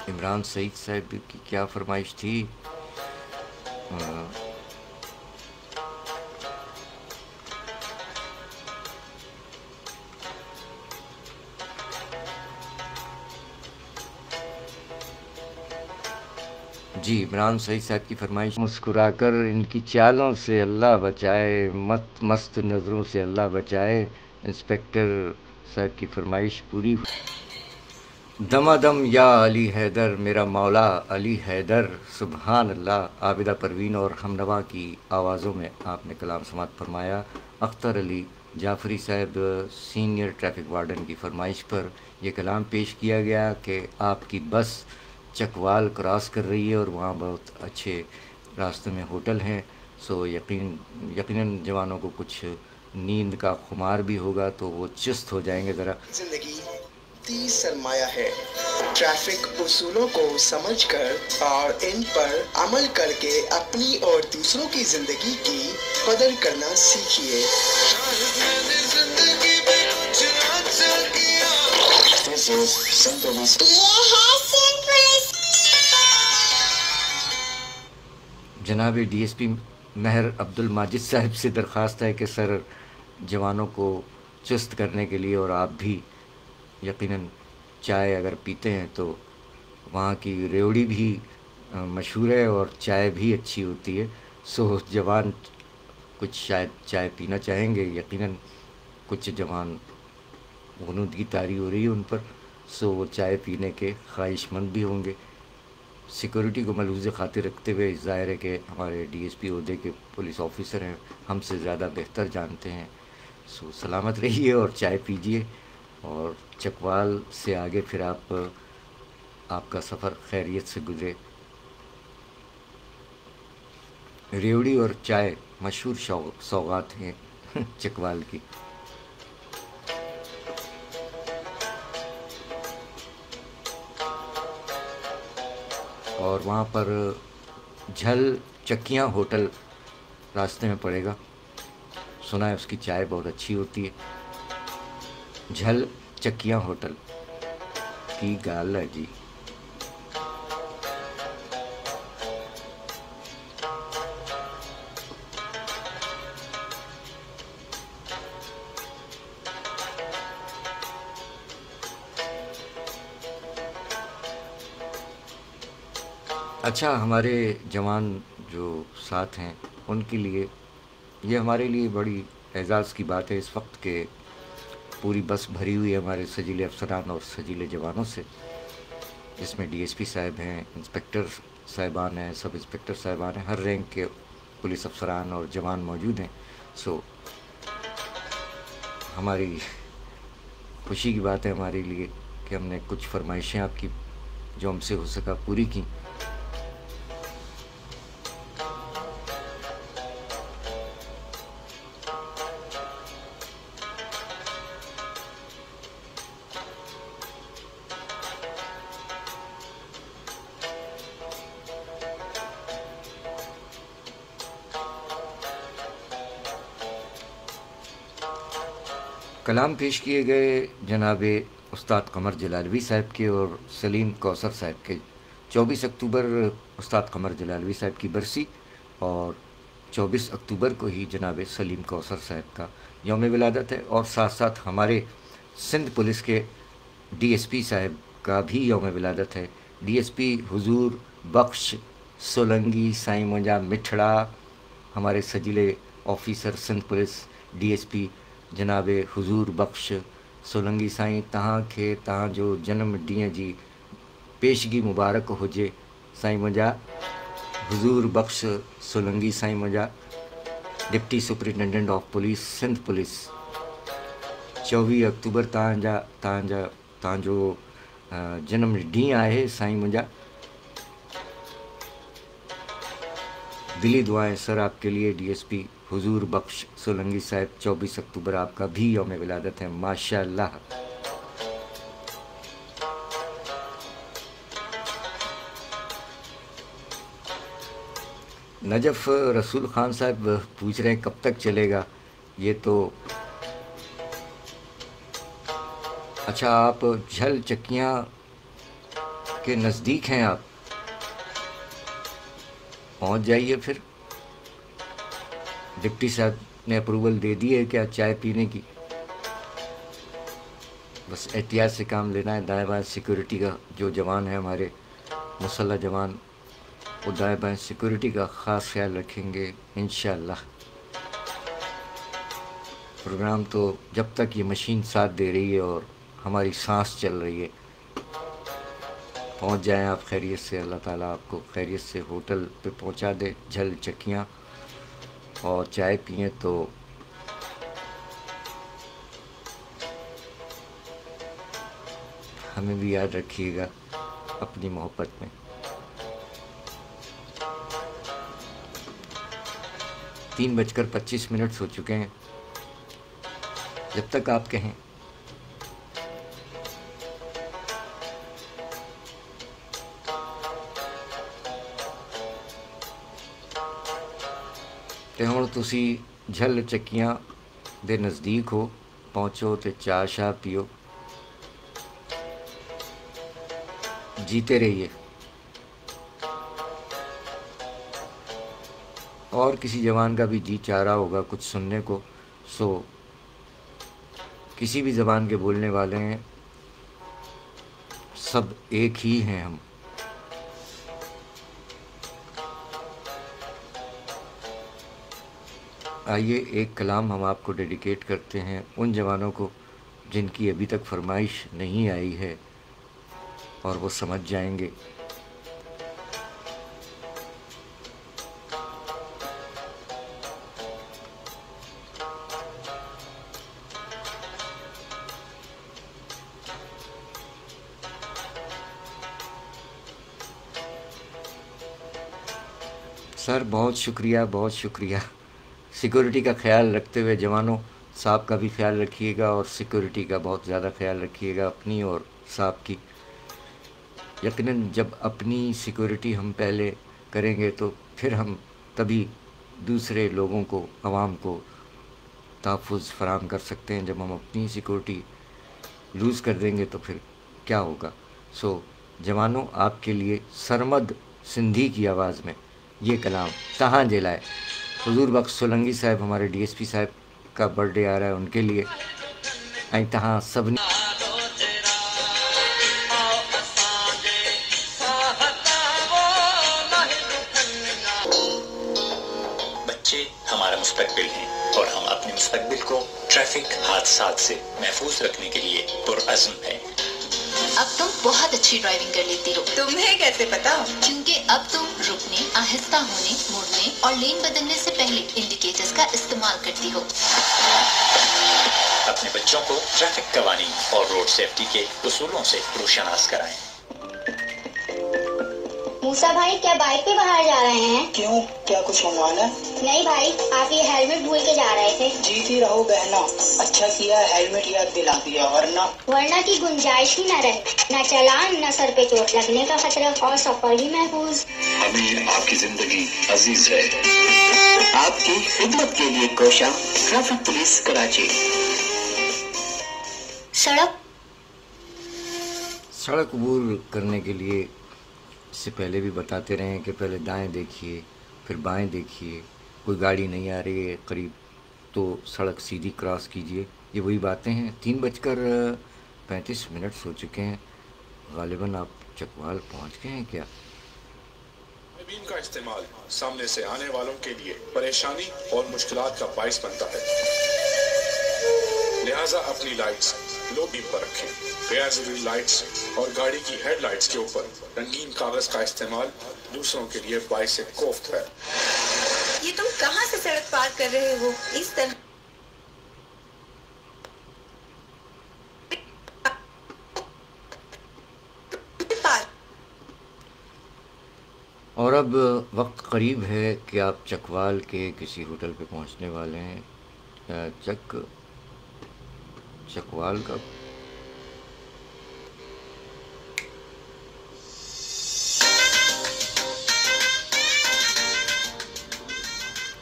इमरान सईद साहब की क्या फरमाइश थी? जी, इमरान सईद साहब की फरमाइश, मुस्कुराकर इनकी चालों से अल्लाह बचाए, मस्त नज़रों से अल्लाह बचाए। इंस्पेक्टर साहब की फरमाइश पूरी। दमादम या अली हैदर, मेरा मौला अली हैदर, सुबहान अल्लाह। आबिदा परवीन और हमनवा की आवाज़ों में आपने कलाम समात फरमाया। अख्तर अली जाफरी साहब सीनियर ट्रैफिक वार्डन की फरमाइश पर यह कलाम पेश किया गया कि आपकी बस चकवाल क्रॉस कर रही है और वहाँ बहुत अच्छे रास्ते में होटल हैं। सो यकीनन जवानों को कुछ नींद का खुमार भी होगा तो वो चुस्त हो जाएंगे ज़रा। जिंदगी 30 सरमाया है, ट्रैफिक उसूलों को समझकर और इन पर अमल करके अपनी और दूसरों की जिंदगी की कदर करना सीखिए। जनाब डीएसपी महर अब्दुल माजिद साहब से दरख्वास्त है कि सर जवानों को चुस्त करने के लिए, और आप भी यकीनन चाय अगर पीते हैं तो वहाँ की रेवड़ी भी मशहूर है और चाय भी अच्छी होती है। सो जवान कुछ शायद चाय पीना चाहेंगे, यकीनन कुछ जवान गुनूदगी तारी हो रही है उन पर, सो वो चाय पीने के ख्वाहिशमंद भी होंगे। सिक्योरिटी को मलूज़ खातिर रखते हुए ज़ाहिर है कि हमारे डीएसपी ओहदे के पुलिस ऑफिसर हैं, हमसे ज़्यादा बेहतर जानते हैं। सो सलामत रहिए और चाय पीजिए, और चकवाल से आगे फिर आपका सफ़र खैरियत से गुजरे। रेवड़ी और चाय मशहूर सौगात हैं चकवाल की। और वहाँ पर झल चक्कियाँ होटल रास्ते में पड़ेगा, सुना है उसकी चाय बहुत अच्छी होती है। झल चक्कियाँ होटल की गाल है जी। अच्छा, हमारे जवान जो साथ हैं उनके लिए ये हमारे लिए बड़ी एजाज़ की बात है इस वक्त के पूरी बस भरी हुई है हमारे सजीले अफसरान और सजीले जवानों से। इसमें डीएसपी साहब हैं, इंस्पेक्टर साहिबान हैं, सब इंस्पेक्टर साहिबान हैं, हर रैंक के पुलिस अफसरान और जवान मौजूद हैं। सो हमारी खुशी की बात है हमारे लिए कि हमने कुछ फरमाइशें आपकी जो हमसे हो सका पूरी की। कलाम पेश किए गए जनाब उस्ताद कमर जलालवी साहब के और सलीम कौसर साहब के। 24 अक्टूबर उस्ताद कमर जलालवी साहब की बरसी और 24 अक्टूबर को ही जनाब सलीम कौसर साहब का यौम विलादत है। और साथ साथ हमारे सिंध पुलिस के DSP साहब का भी यौम विलादत है। DSP हुजूर बख्श सोलंगी साईं मुंजा मिठड़ा, हमारे सजीले ऑफिसर सिंध पुलिस DSP जनाब हुजूर बख्श सोलंगी साईं, तहां खे तहां जो जन्म ॾींहं जी पेशगी मुबारक हुजे। साईं मुंजा हुजूर बख्श सोलंगी साईं मुंजा deputy superintendent of police Sindh police. 24 अक्टूबर तव्हांजो जन्म ॾींहुं आहे साईं मुंजा। दिली दुआएं सर आपके लिए DSP हुजूर बख्श सोलंगी साहब। 24 अक्टूबर आपका भी यौम विलादत है माशाअल्लाह। नजफ रसूल खान साहब पूछ रहे हैं कब तक चलेगा ये तो। अच्छा, आप झल चकियाँ के नज़दीक हैं, आप पहुंच जाइए। फिर डिप्टी साहब ने अप्रूवल दे दी है क्या चाय पीने की? बस एहतियात से काम लेना है। दाएं बाएं सिक्योरिटी का जो जवान है हमारे मुसल्लह जवान, वो दाएं बाएं सिक्योरिटी का ख़ास ख्याल रखेंगे इंशाअल्लाह। प्रोग्राम तो जब तक ये मशीन साथ दे रही है और हमारी सांस चल रही है, पहुंच जाएं आप खैरियत से। अल्लाह ताला आपको खैरियत से होटल पे पहुंचा दे झल चकियाँ, और चाय पिए तो हमें भी याद रखिएगा अपनी मोहब्बत में। 3:25 हो चुके हैं। जब तक आप कहें। ਤੇ ਹੁਣ ਤੁਸੀਂ झल ਚੱਕੀਆਂ ਦੇ ਨਜ਼ਦੀਕ ਹੋ, ਪਹੁੰਚੋ ਤੇ ਚਾਹ ਸ਼ਾਹ पियो। जीते रहिए। और किसी जवान का भी जी चाह रहा होगा कुछ सुनने को, सो किसी भी ज़बान के बोलने वाले हैं, सब एक ही हैं हम। आइए एक कलाम हम आपको डेडिकेट करते हैं उन जवानों को जिनकी अभी तक फरमाइश नहीं आई है और वो समझ जाएंगे। सर बहुत शुक्रिया, बहुत शुक्रिया। सिक्योरिटी का ख्याल रखते हुए जवानों, साहब का भी ख्याल रखिएगा और सिक्योरिटी का बहुत ज़्यादा ख्याल रखिएगा, अपनी और साहब की। यकीनन जब अपनी सिक्योरिटी हम पहले करेंगे तो फिर हम तभी दूसरे लोगों को, आवाम को तहफ़्फ़ुज़ फ़राहम कर सकते हैं। जब हम अपनी सिक्योरिटी लूज़ कर देंगे तो फिर क्या होगा। सो जवानों, आपके लिए सरमद सिंधी की आवाज़ में ये कलाम तहां जे लाए। हुजूर बख्श सोलंगी साहब हमारे DSP साहब का बर्थडे आ रहा है, उनके लिए ऐं तहां सभिनी बच्चे हमारा मुस्तकबिल हैं और हम अपने मुस्तकबिल को ट्रैफिक हादसात से महफूज रखने के लिए पुरअज़्म हैं। अब तुम बहुत अच्छी ड्राइविंग कर लेती हो। तुम्हें कैसे पता? क्योंकि अब तुम रुकने, आहिस्ता होने, मुड़ने और लेन बदलने से पहले इंडिकेटर्स का इस्तेमाल करती हो। अपने बच्चों को ट्रैफिक कवानीन और रोड सेफ्टी के उसूलों से रोशनास कराएं। मूसा भाई, क्या बाइक पे बाहर जा रहे हैं? क्यों, क्या कुछ मंगवाना? नहीं भाई, आप ये हेलमेट भूल के जा रहे थे। जीती रहो बहना, अच्छा किया हेलमेट याद दिला दिया, वरना की गुंजाइश ही न रहे। न चालान, न सर पे चोट लगने का खतरा और सफर भी महफूज। हमें आपकी जिंदगी अजीज है। आपकी खिदमत के लिए कोशा ट्रैफिक पुलिस कराची। सड़क अबूर करने के लिए इससे पहले भी बताते रहे हैं कि पहले दाएं देखिए, फिर बाएं देखिए, कोई गाड़ी नहीं आ रही है करीब तो सड़क सीधी क्रॉस कीजिए। ये वही बातें हैं। 3:35 हो चुके हैं। गालिबन आप चकवाल पहुंच गए हैं क्या? बीम का इस्तेमाल सामने से आने वालों के लिए परेशानी और मुश्किलात का बाइस बनता है, लिहाजा अपनी लाइट्स लो बीम पर रखें। गैर जरूरी लाइट्स और गाड़ी की हेडलाइट्स के ऊपर रंगीन कागज का इस्तेमाल दूसरों के लिए बाइस कोफ्त है। ये तुम कहां से सड़क पार कर रहे हो? इस तरह और अब वक्त करीब है कि आप चकवाल के किसी होटल पे पहुंचने वाले हैं। चकवाल का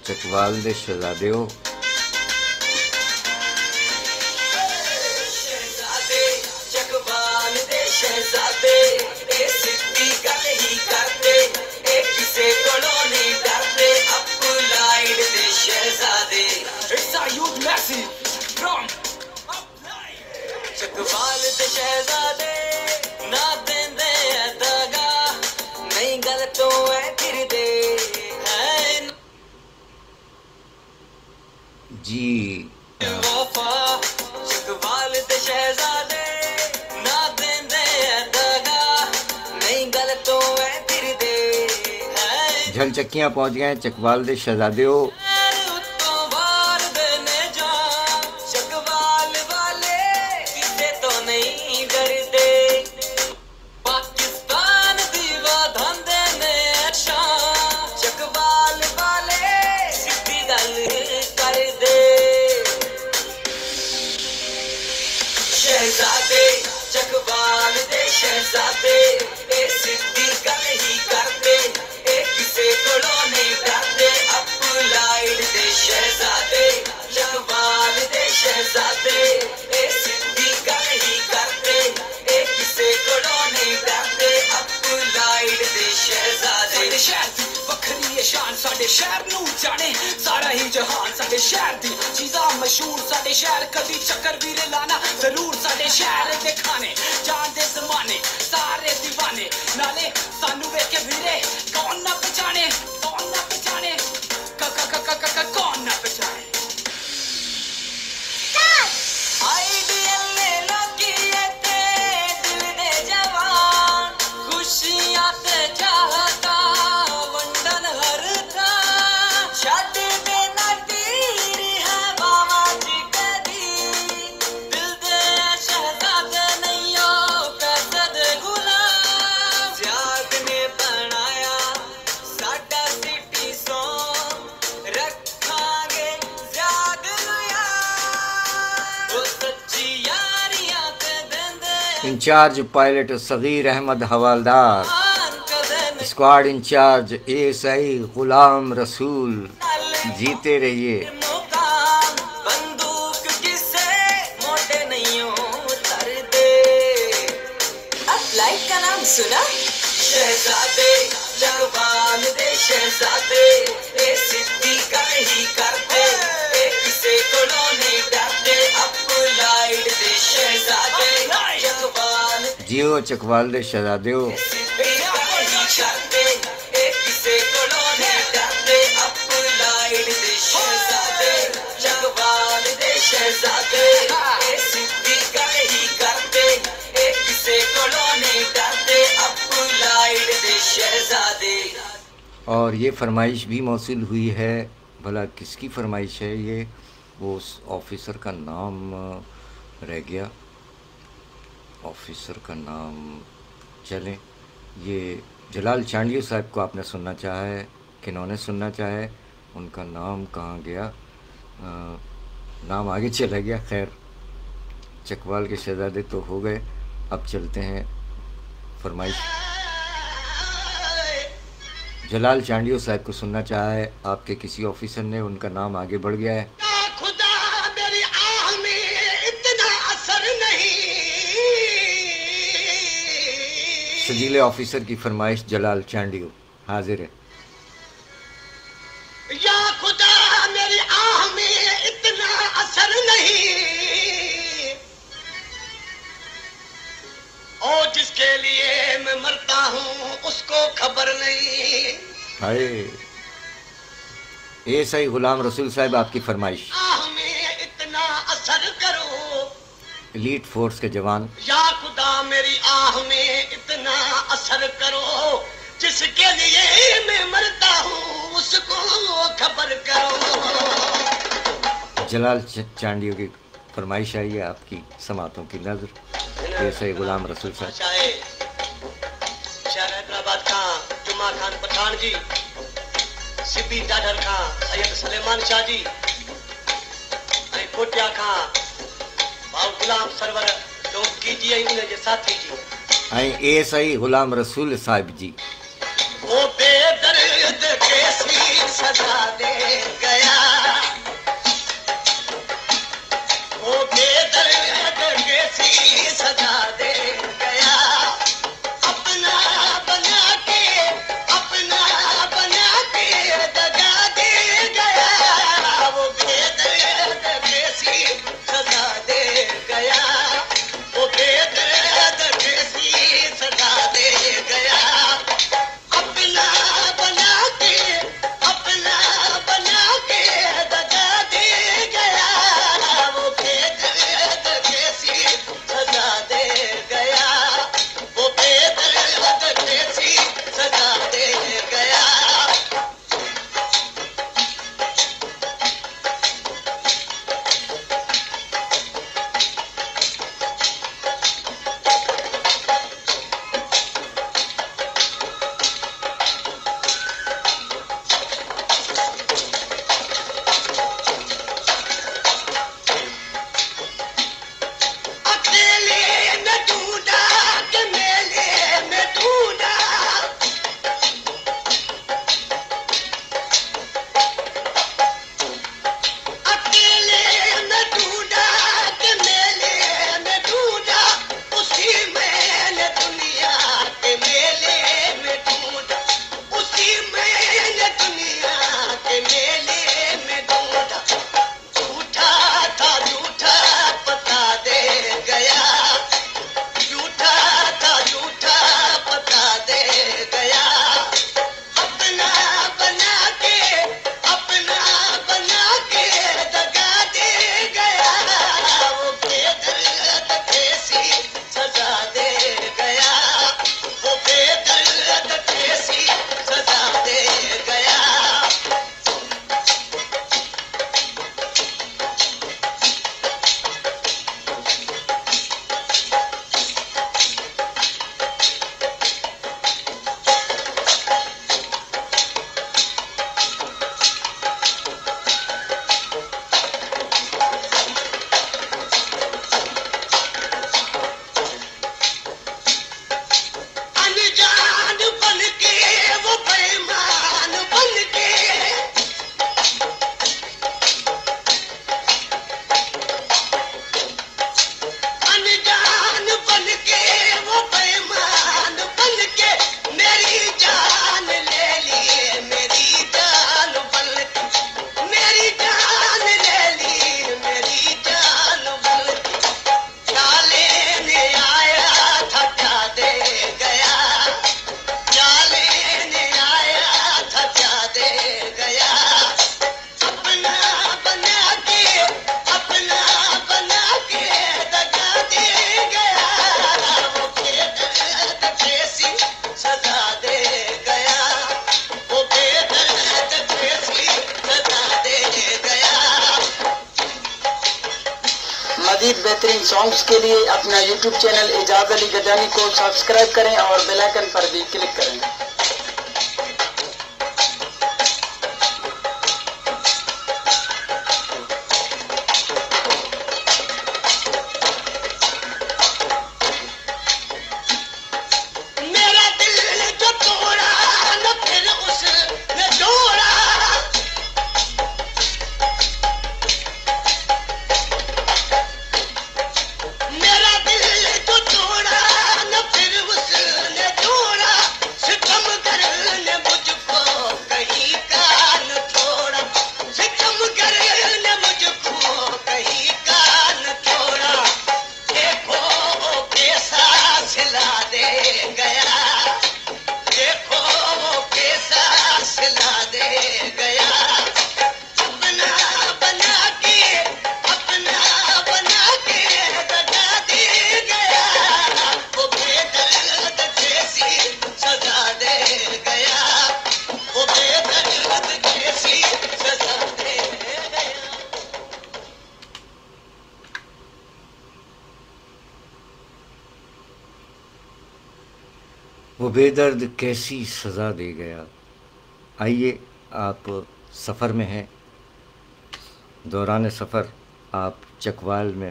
चकवाल दे शहजादेओ, चकवाल दे शहजादे सिद्धि गल ही करते किसे कोलों नहीं डरते अपलाइड दे शहजादे। It's a youth message from Chakwal दे शहजादे ना देंदे दगा नहीं गलतों है फिरदे हैं जी। वफा चकवाल दे शहजादे ना देंदे दगा नहीं गलतों है फिरदे हैं। झलचक्कियाँ पहुँच गए हैं चकवाल दे शहजादेओ। चकवाल दे शहजादे सिद्धि गल ही करते किसे कोलों नहीं डरते अपलाइड दे शहजादे। चकवाल दे शहजादे सिद्धि गल ही करते किसे कोलों नहीं डरते अपलाइड दे शहजादे। शहर दी वखरी है शान साडे शहर नू जाने सारा ही जहान। साडे शहर दी चीज़ां मशहूर साडे शहर कदी चक्कर भी लाना जरूर। साडे शहर दे खाने जान दे जमाने सारे दीवाने नाले सानू वेख के वीरे कौन ना पहचाने कौन ना पहचाने कौन ना पहचाने। आइडियल ले लो कि ते दिल दे जवान खुशियां ते चाहता वंडन हर था छड़ देना तीर है बाबा जी कदी दिल दे शहजादे नहीं हो पैसे दे गुलाम। त्याग ने बनाया साडा सिटी सॉन्ग रखांगे त्याग लुया वो सच्ची यारियां ते देंदे इंचार्ज पायलट सगीर अहमद हवालदार, squad incharge ASI Ghulam Rasool, जीते रहिए। बंदूक किसे मोटे नहीं उतरते। अपलाइड का नाम सुना? शहजादे चकवाल दे शहजादे सिद्धि गल ही करते किसे कोलों नहीं डरते अपलाइड दे शहजादे। चकवाल जियो चकवाल दे शहजादेओ। और ये फरमाइश भी मौसूल हुई है, भला किसकी फरमाइश है ये? वो उस ऑफिसर का नाम रह गया, ऑफिसर का नाम। चलें, ये जलाल चांडियो साहब को आपने सुनना चाहा है, किन्होंने सुनना चाहा है, उनका नाम कहाँ गया? नाम आगे चला गया। खैर, चकवाल के शहजादे तो हो गए, अब चलते हैं फरमाइश। जलाल चांडियो साहब को सुनना चाहा है आपके किसी ऑफिसर ने, उनका नाम आगे बढ़ गया है। खुदा मेरी आह में इतना असर नहीं सजीले ऑफिसर की फरमाइश जलाल चांडियो हाजिर है। या खुदा मेरी आह में इतना असर नहीं, और जिसके लिए मैं मरता हूँ उसको खबर नहीं। हाय ऐसा ही गुलाम रसूल साहब आपकी फरमाइश। आह में इतना असर करो, एलीट फोर्स के जवान। या खुदा मेरी आह में इतना असर करो, जिसके लिए मैं मरता हूँ उसको खबर करो। जलाल चांडियो की फरमाइश आई है आपकी समातों की नजर। ऐसे गुलाम रसूल साहब। शहर हैदराबाद का जुमा खान पठान जी, सिपी डाडर का सैयद सलेमान शाह जी, कोटिया का भाऊ गुलाम सरवर लोग कीजिए उन्हें जे साथी जी। ऐसा ही गुलाम रसूल साहब जी। वो बेदर्द कैसी सजा दे गया, वो बेदर्द कैसी सजा दे गया, अपना बना के दगा दे गया, वो बेदर्द कैसी सजा दे गया, वो बेदर्द कैसी सजा दे गया, अपना बना के दगा दे गया, वो बेदर्द कैसी सजा दे गया, वो बेदर्द कैसी सजा दे गया। मजीद बेहतरीन सॉन्ग्स के लिए अपना यूट्यूब चैनल एजाज अली गजानी को सब्सक्राइब करें और बेल आइकन पर भी क्लिक करें। मेरा दिल जो तोड़ा न फिर उसने وہ بے درد کیسی سزا دے گیا۔ آئیے، آپ سفر میں ہیں، دوران سفر آپ چکوال میں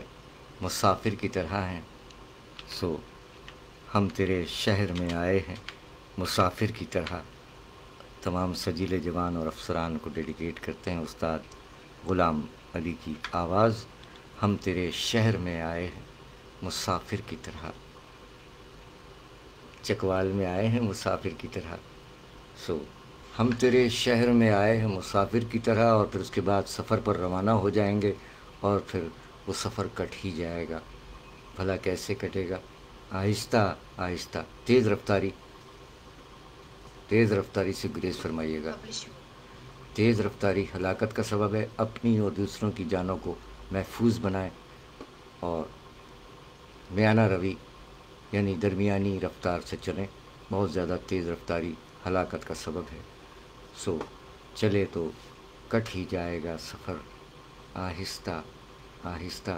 مسافر کی طرح ہیں، سو ہم تیرے شہر میں آئے ہیں مسافر کی طرح۔ تمام سجیلے جوان اور افسران کو ڈیڈیکیٹ کرتے ہیں استاد غلام علی کی آواز، ہم تیرے شہر میں آئے ہیں مسافر کی طرح، چکوال میں آئے ہیں مسافر کی طرح، سو ہم تیرے شہر میں آئے ہیں مسافر کی طرح، اور پھر اس کے بعد سفر پر روانہ ہو جائیں گے، اور پھر وہ سفر کٹ ہی جائے گا۔ بھلا کیسے کٹے گا؟ آہستہ آہستہ، تیز رفتاری سے گریز فرمائیے گا۔ تیز رفتاری ہلاکت کا سبب ہے، اپنی اور دوسروں کی جانوں کو محفوظ بنائیں، اور میانہ روی یعنی درمیانی رفتار سے چلیں۔ بہت زیادہ تیز رفتاری ہلاکت کا سبب ہے، سو چلے تو کٹ ہی جائے گا سفر، آہستہ آہستہ۔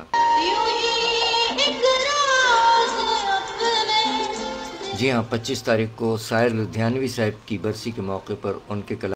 جی ہاں، 25 تاریخ کو سائر لدھیانوی صاحب کی برسی کے موقع پر ان کے کلام